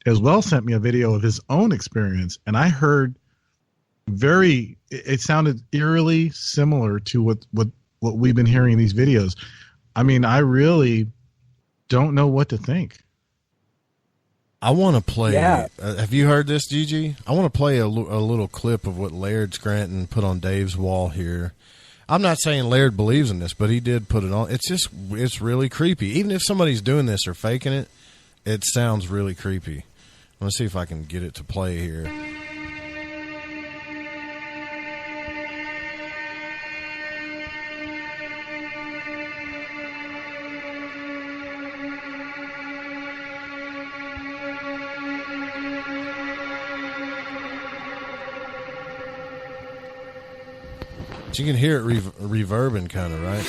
as well sent me a video of his own experience, and I heard it sounded eerily similar to what we've been hearing in these videos. I mean, I really don't know what to think. I want to play. Yeah. Have you heard this, Gigi? I want to play a little clip of what Laird Scranton put on Dave's wall here. I'm not saying Laird believes in this, but he did put it on. It's really creepy. Even if somebody's doing this or faking it, it sounds really creepy. Let's see if I can get it to play here. But you can hear it reverbing kind of, right?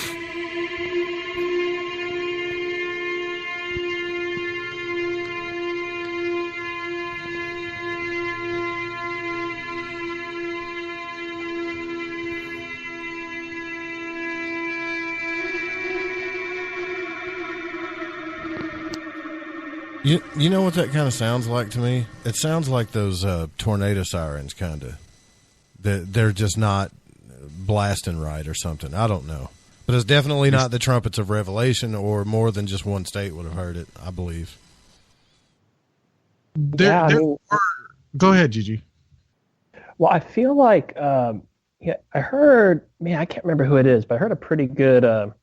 You know what that kind of sounds like to me? It sounds like those tornado sirens, kind of. They're just not blasting right or something. I don't know. But it's definitely not the trumpets of Revelation, or more than just one state would have heard it, I believe. Go ahead, Gigi. Well, I feel like I heard, I can't remember who it is, but I heard a pretty good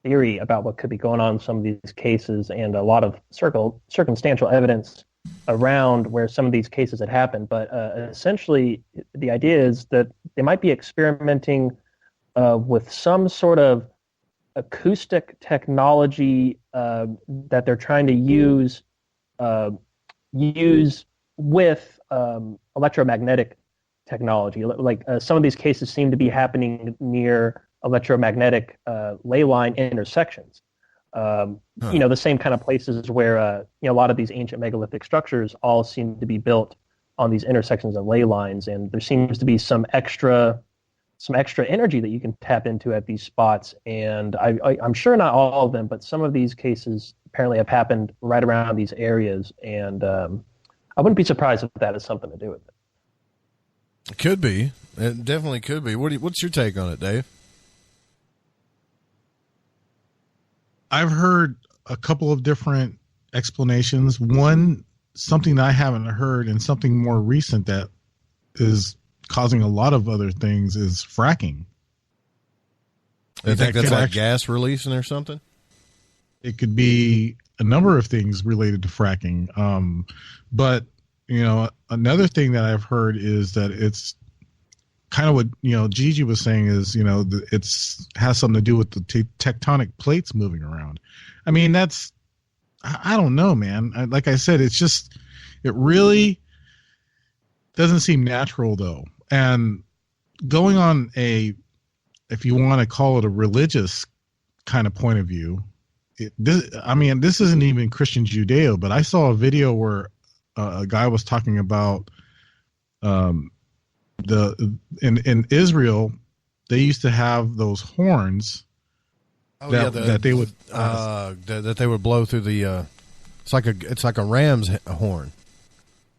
theory about what could be going on in some of these cases, and a lot of circumstantial evidence around where some of these cases had happened. But essentially, the idea is that they might be experimenting with some sort of acoustic technology that they're trying to use with electromagnetic technology. Like some of these cases seem to be happening near electromagnetic ley line intersections. The same kind of places where a lot of these ancient megalithic structures all seem to be built on these intersections of ley lines, and there seems to be some extra energy that you can tap into at these spots. And I'm sure not all of them, but some of these cases apparently have happened right around these areas, and I wouldn't be surprised if that has something to do with it. It could be. It definitely could be. What's your take on it, Dave? I've heard a couple of different explanations. One, something that I haven't heard, and something more recent that is causing a lot of other things, is fracking. I think that's like gas releasing or something? It could be a number of things related to fracking. But, another thing that I've heard is that it's kind of what Gigi was saying is it's has something to do with the tectonic plates moving around. I mean, I don't know, man. Like I said, it really doesn't seem natural though. And going on if you want to call it a religious kind of point of view, this isn't even Christian Judeo, but I saw a video where a guy was talking about in Israel, they used to have those horns that they would that they would blow through the. It's like a ram's horn.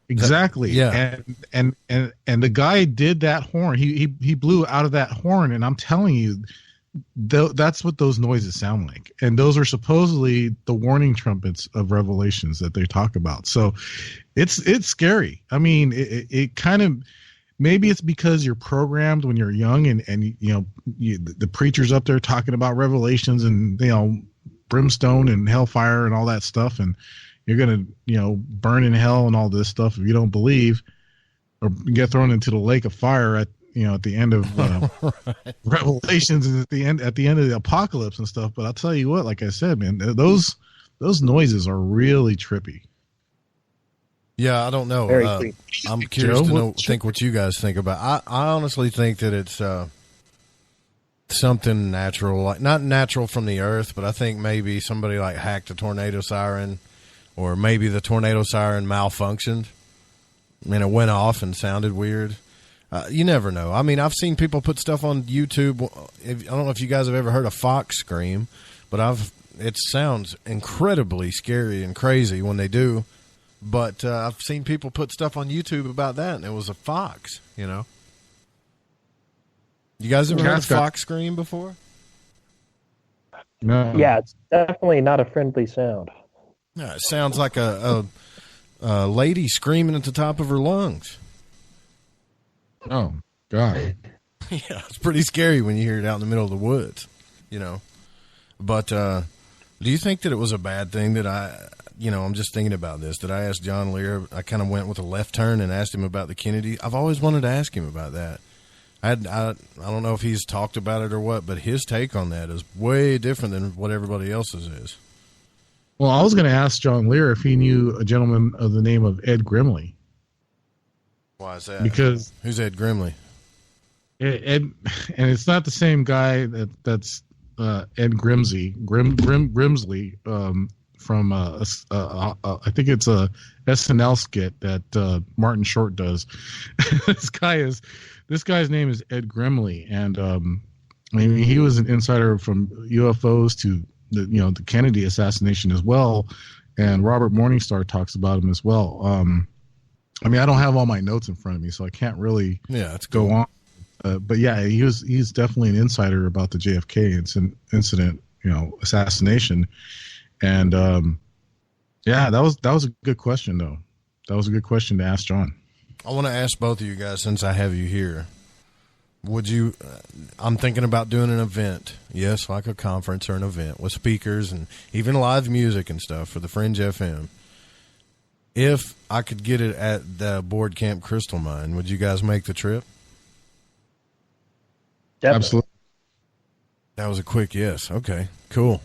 Exactly. Yeah. And the guy did that horn. He blew out of that horn, and I'm telling you, that's what those noises sound like. And those are supposedly the warning trumpets of Revelations that they talk about. So it's scary. I mean, it kind of. Maybe it's because you're programmed when you're young, and the preacher's up there talking about Revelations and brimstone and hellfire and all that stuff, and you're gonna burn in hell and all this stuff if you don't believe, or get thrown into the lake of fire at the end of right. Revelations and at the end of the apocalypse and stuff. But I'll tell you what, like I said, man, those noises are really trippy. Yeah, I don't know. I'm curious to think what you guys think about. I honestly think that it's something natural, like not natural from the earth, but I think maybe somebody like hacked a tornado siren, or maybe the tornado siren malfunctioned and it went off and sounded weird. You never know. I mean, I've seen people put stuff on YouTube. I don't know if you guys have ever heard a fox scream, but it sounds incredibly scary and crazy when they do. But I've seen people put stuff on YouTube about that, and it was a fox, You guys ever heard a fox scream before? No. Yeah, it's definitely not a friendly sound. Yeah, it sounds like a lady screaming at the top of her lungs. Oh, God. Yeah, it's pretty scary when you hear it out in the middle of the woods, But do you think that it was a bad thing that I'm just thinking about this, that I asked John Lear, I kind of went with a left turn and asked him about the Kennedy. I've always wanted to ask him about that. I don't know if he's talked about it or what, but his take on that is way different than what everybody else's is. Well, I was going to ask John Lear if he knew a gentleman of the name of Ed Grimley. Why is that? Because who's Ed Grimley? And it's not the same guy that's Ed Grimsley from I think it's a SNL skit that Martin Short does. This guy's name is Ed Grimley, and I mean, he was an insider from UFOs to the Kennedy assassination as well, and Robert Morningstar talks about him as well. I mean, I don't have all my notes in front of me, so I can't really go on. But yeah, he's definitely an insider about the JFK incident, assassination, and that was a good question though. That was a good question to ask John. I want to ask both of you guys, since I have you here. Would you? I'm thinking about doing an event, yes, like a conference or an event with speakers and even live music and stuff for the Fringe FM. If I could get it at the Board Camp Crystal Mine, would you guys make the trip? Definitely. Absolutely. That was a quick yes. Okay, cool.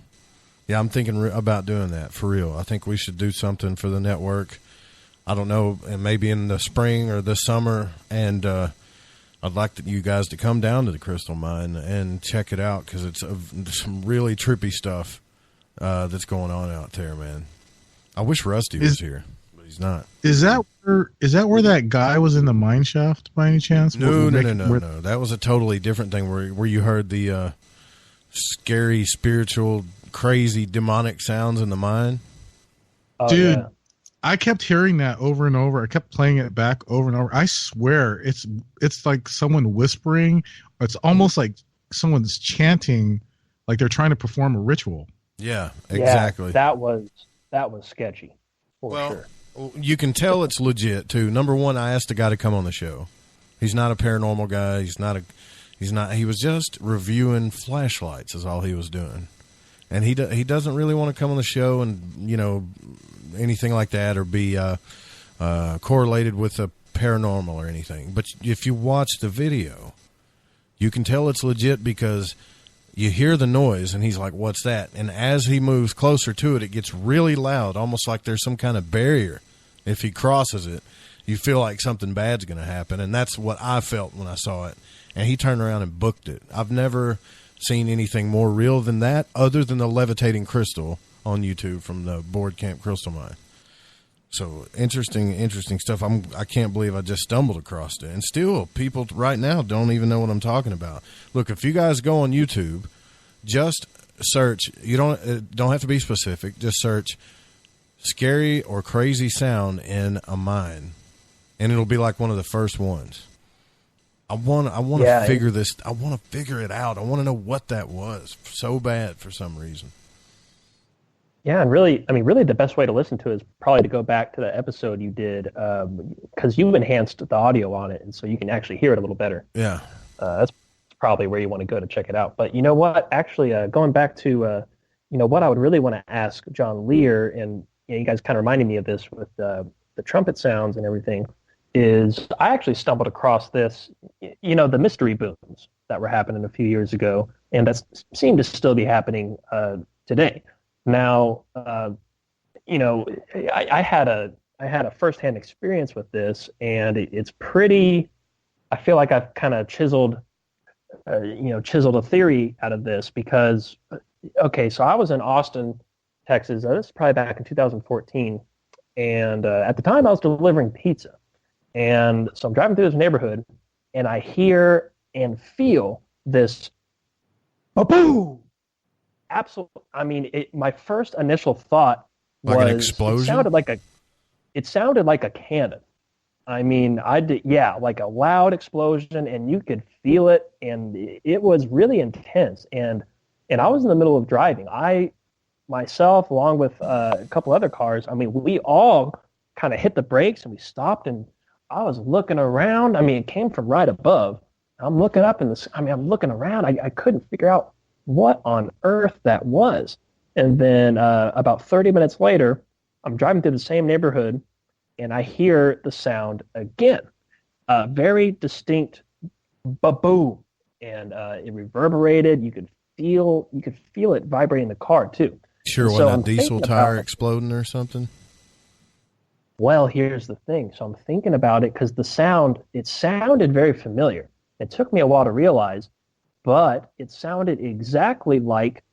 Yeah, I'm thinking about doing that for real. I think we should do something for the network. I don't know, and maybe in the spring or the summer, and I'd like you guys to come down to the Crystal Mine and check it out, because it's some really trippy stuff that's going on out there, man. I wish Rusty was here, but he's not. Is that where that guy was in the mine shaft by any chance? No. That was a totally different thing where you heard the scary, spiritual, crazy, demonic sounds in the mine. Oh, dude. Yeah. I kept hearing that over and over. I kept playing it back over and over. I swear it's like someone whispering. It's almost like someone's chanting, like they're trying to perform a ritual. Yeah, exactly. Yeah, that was sketchy. Sure. You can tell it's legit too. Number one, I asked the guy to come on the show. He's not a paranormal guy. He was just reviewing flashlights is all he was doing. And he doesn't really want to come on the show and, anything like that, or be correlated with a paranormal or anything. But if you watch the video, you can tell it's legit, because you hear the noise and he's like, "What's that?" And as he moves closer to it, it gets really loud, almost like there's some kind of barrier. If he crosses it, you feel like something bad's going to happen. And that's what I felt when I saw it. And he turned around and booked it. I've never seen anything more real than that, other than the levitating crystal on YouTube from the Board Camp Crystal Mine. So interesting stuff. I can't believe I just stumbled across it. And still, people right now don't even know what I'm talking about. Look, if you guys go on YouTube, just search. You don't have to be specific. Just search "scary or crazy sound in a mine," and it'll be like one of the first ones. I want to figure this. I want to figure it out. I want to know what that was so bad for some reason. Yeah, and really the best way to listen to it is probably to go back to the episode you did, because you enhanced the audio on it, and so you can actually hear it a little better. Yeah. That's probably where you want to go to check it out. But you know what? Actually, going back to, what I would really want to ask John Lear, and you guys kind of reminded me of this with the trumpet sounds and everything, is I actually stumbled across this, the mystery booms that were happening a few years ago, and that seem to still be happening today. Now, I had a firsthand experience with this, and it's pretty. I feel like I've kind of chiseled a theory out of this, because, okay, so I was in Austin, Texas. This is probably back in 2014, and at the time I was delivering pizza, and so I'm driving through this neighborhood, and I hear and feel this boom. Absolutely. I mean, my first initial thought was like an explosion. It sounded like a cannon. I mean, like a loud explosion, and you could feel it, and it was really intense. And I was in the middle of driving. I myself, along with a couple other cars, I mean, we all kind of hit the brakes and we stopped, and I was looking around. I mean, it came from right above. I'm looking up I'm looking around. I couldn't figure out what on earth that was. And then about 30 minutes later, I'm driving through the same neighborhood, and I hear the sound again, very distinct ba-boom, and it reverberated. You could feel it vibrating in the car too. Sure, wasn't a diesel tire exploding or something? Well, here's the thing. So I'm thinking about it, because it sounded very familiar. It took me a while to realize, but it sounded exactly like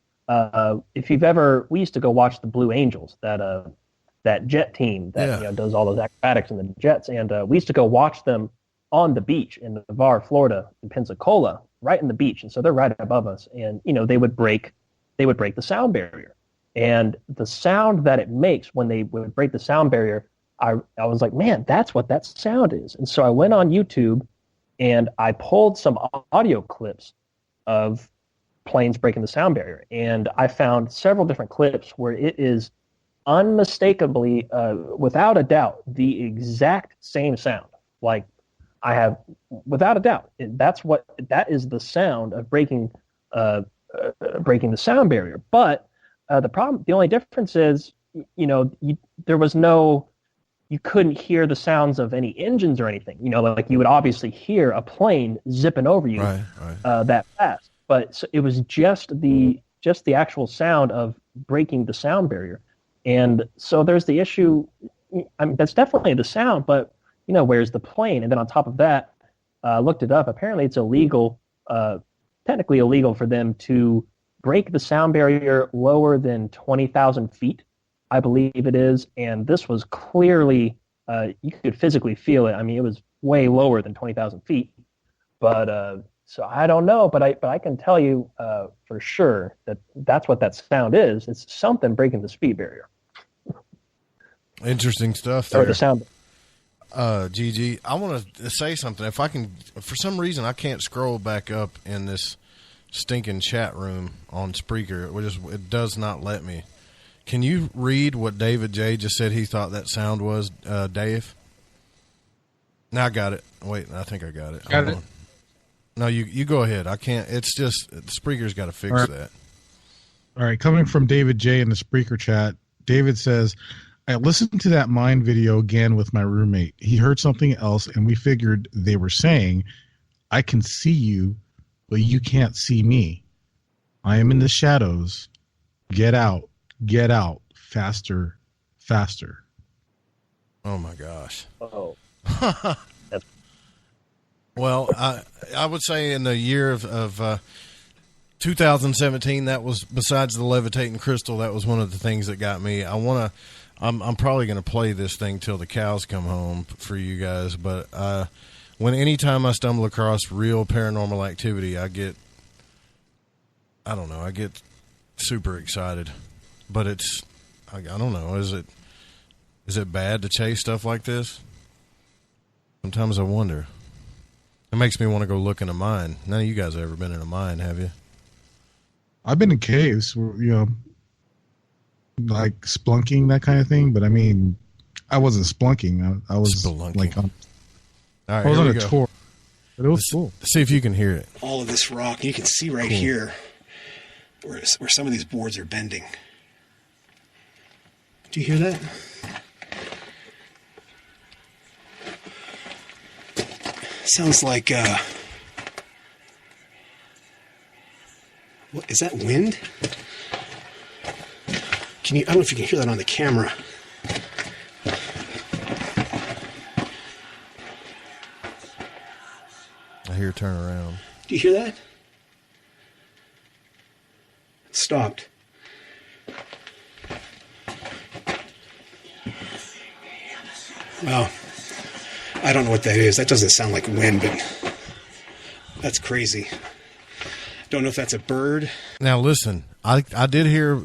if you've ever, we used to go watch the Blue Angels, that jet team that does all those acrobatics in the jets, and we used to go watch them on the beach in Navarre, Florida, in Pensacola, right in the beach, and so they're right above us, and they would break the sound barrier, and the sound that it makes when they would break the sound barrier, I was like, man, that's what that sound is. And so I went on YouTube and I pulled some audio clips of planes breaking the sound barrier, and I found several different clips where it is unmistakably, without a doubt, the exact same sound. Like, I have, without a doubt, that is the sound of breaking the sound barrier. But the only difference is, you couldn't hear the sounds of any engines or anything. Like you would obviously hear a plane zipping over you that fast. But so it was just the actual sound of breaking the sound barrier. And so there's the issue. I mean, that's definitely the sound, but where's the plane? And then on top of that, looked it up. Apparently, it's illegal, technically illegal for them to break the sound barrier lower than 20,000 feet, I believe it is. And this was clearly, you could physically feel it. I mean, it was way lower than 20,000 feet. But so I don't know, but I can tell you for sure that that's what that sound is. It's something breaking the speed barrier. Interesting stuff there. Or the sound. Gigi, I want to say something. If I can, for some reason, I can't scroll back up in this stinking chat room on Spreaker. It does not let me. Can you read what David J. just said he thought that sound was, Dave? Now I got it. Wait, I think I got it. Got it. No, you go ahead. I can't. It's just Spreaker's got to fix that. All right, coming from David J. in the Spreaker chat, David says, I listened to that mine video again with my roommate. He heard something else, and we figured they were saying, I can see you, but you can't see me. I am in the shadows. Get out, faster, faster. Oh, my gosh. Oh. Well, I would say in the year of 2017, that was, besides the levitating crystal, that was one of the things that got me. I'm probably going to play this thing till the cows come home for you guys, but anytime I stumble across real paranormal activity, I get super excited. But I don't know, is it bad to chase stuff like this? Sometimes I wonder. It makes me want to go look in a mine. None of you guys have ever been in a mine, have you? I've been in caves, like splunking, that kind of thing. But I mean, I wasn't splunking. I was spelunking. Like, all right, I was on a tour. But it was cool. See if you can hear it. All of this rock, you can see right here where some of these boards are bending. Do you hear that? Sounds like, what, is that wind? I don't know if you can hear that on the camera. I hear turn around. Do you hear that? It stopped. Well, I don't know what that is. That doesn't sound like wind, but that's crazy. Don't know if that's a bird. Now listen, I did hear,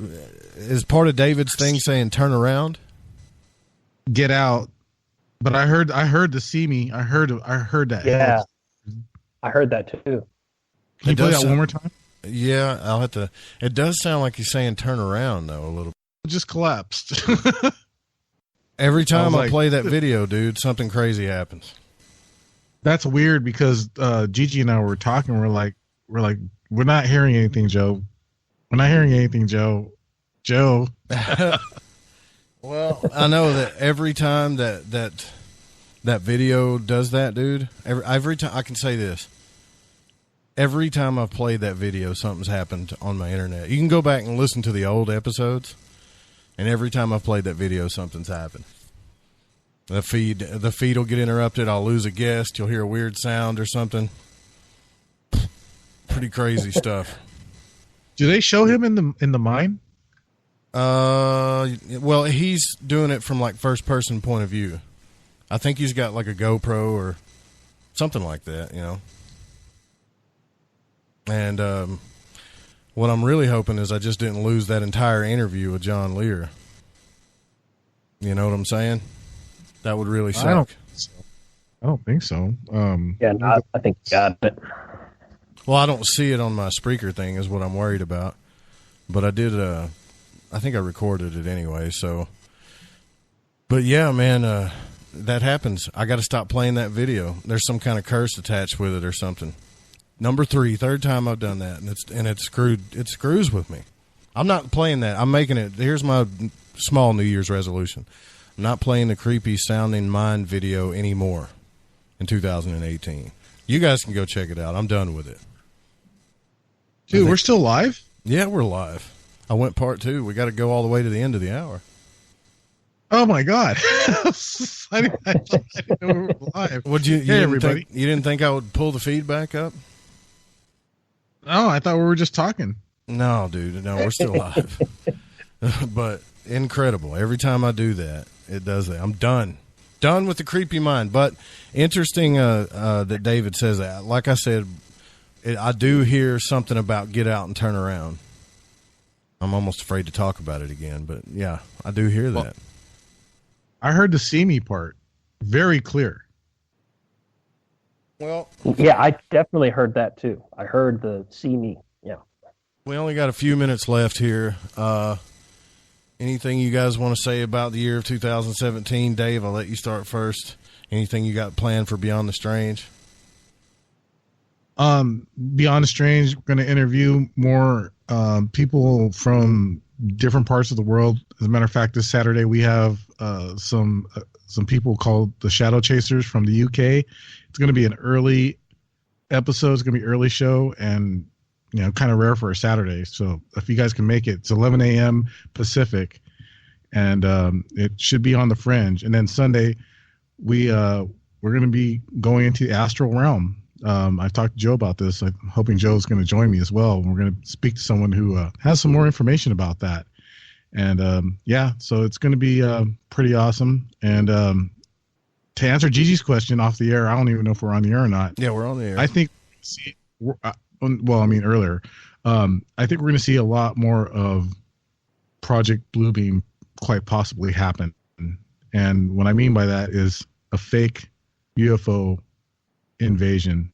as part of David's thing saying turn around, get out. But I heard the see me. I heard that. Yeah, I heard that too. Can you play that one more time? Yeah, I'll have to. It does sound like he's saying turn around though a little. It just collapsed. Every time I play that video, dude, something crazy happens. That's weird because Gigi and I were talking. We're like, we're not hearing anything, Joe. We're not hearing anything, Joe. Well, I know that every time that video does that, dude. Every time I can say this. Every time I've played that video, something's happened on my internet. You can go back and listen to the old episodes. And every time I've played that video, something's happened. The feed will get interrupted. I'll lose a guest. You'll hear a weird sound or something. pretty crazy stuff. Do they show him in the mine? Well, he's doing it from like first person point of view. I think he's got like a GoPro or something like that, you know. And what I'm really hoping is I just didn't lose that entire interview with John Lear. You know what I'm saying? That would really suck. I don't think so. I think you got it. Well, I don't see it on my Spreaker thing is what I'm worried about. But I did, I think I recorded it anyway, so. But yeah, man, that happens. I got to stop playing that video. There's some kind of curse attached with it or something. Number 3, third time I've done that, and it screws with me. I'm not playing that. I'm making it. Here's my small New Year's resolution. I'm not playing the creepy sounding mind video anymore in 2018. You guys can go check it out. I'm done with it. Dude, we're still live? Yeah, we're live. I went part 2. We got to go all the way to the end of the hour. Oh my God! I didn't know we were live. Would you? Hey, everybody! You didn't think I would pull the feedback up? No, I thought we were just talking. No, dude. No, we're still live. But incredible. Every time I do that, it does that. I'm done with the creepy mind. But interesting that David says that. Like I said, I do hear something about get out and turn around. I'm almost afraid to talk about it again, but yeah, I do hear that. Well, I heard the see me part very clear. Well, yeah, I definitely heard that too. I heard the see me. Yeah. We only got a few minutes left here. Anything you guys want to say about the year of 2017? Dave, I'll let you start first. Anything you got planned for Beyond the Strange? Beyond the Strange, we're going to interview more people from different parts of the world. As a matter of fact, this Saturday we have some people called the Shadow Chasers from the UK. It's going to be an early episode. It's going to be an early show, and kind of rare for a Saturday. So if you guys can make it, it's 11 a.m. Pacific, and it should be on the Fringe. And then Sunday, we're going to be going into the astral realm. I've talked to Joe about this. I'm hoping Joe's going to join me as well. We're going to speak to someone who has some more information about that. And so it's going to be pretty awesome. And to answer Gigi's question off the air, I don't even know if we're on the air or not. Yeah, we're on the air. I think, earlier. I think we're going to see a lot more of Project Bluebeam quite possibly happen. And what I mean by that is a fake UFO invasion.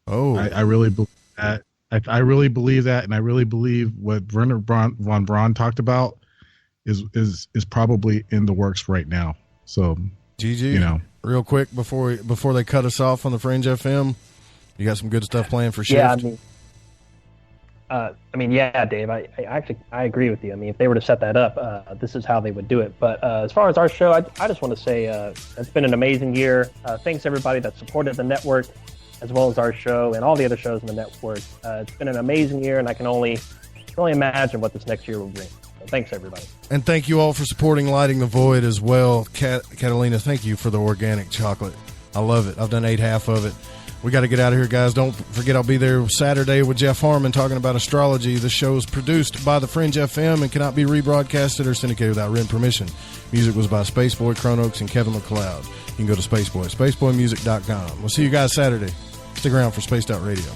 Oh, I really believe that. I really believe that, and I really believe what Werner von Braun talked about is probably in the works right now. So, GG, real quick before they cut us off on the Fringe FM, you got some good stuff planned for Shift? Yeah, Dave, I agree with you. I mean, if they were to set that up, this is how they would do it. But as far as our show, I just want to say it's been an amazing year. Thanks everybody that supported the network, as well as our show and all the other shows in the network. It's been an amazing year, and I can only imagine what this next year will bring. So thanks, everybody. And thank you all for supporting Lighting the Void as well. Catalina, thank you for the organic chocolate. I love it. I've done 8 half of it. We got to get out of here, guys. Don't forget, I'll be there Saturday with Jeff Harmon talking about astrology. The show is produced by the Fringe FM and cannot be rebroadcasted or syndicated without written permission. Music was by Spaceboy, Chronox, and Kevin McLeod. You can go to spaceboymusic.com. We'll see you guys Saturday. Stick around for Spaced Out Radio.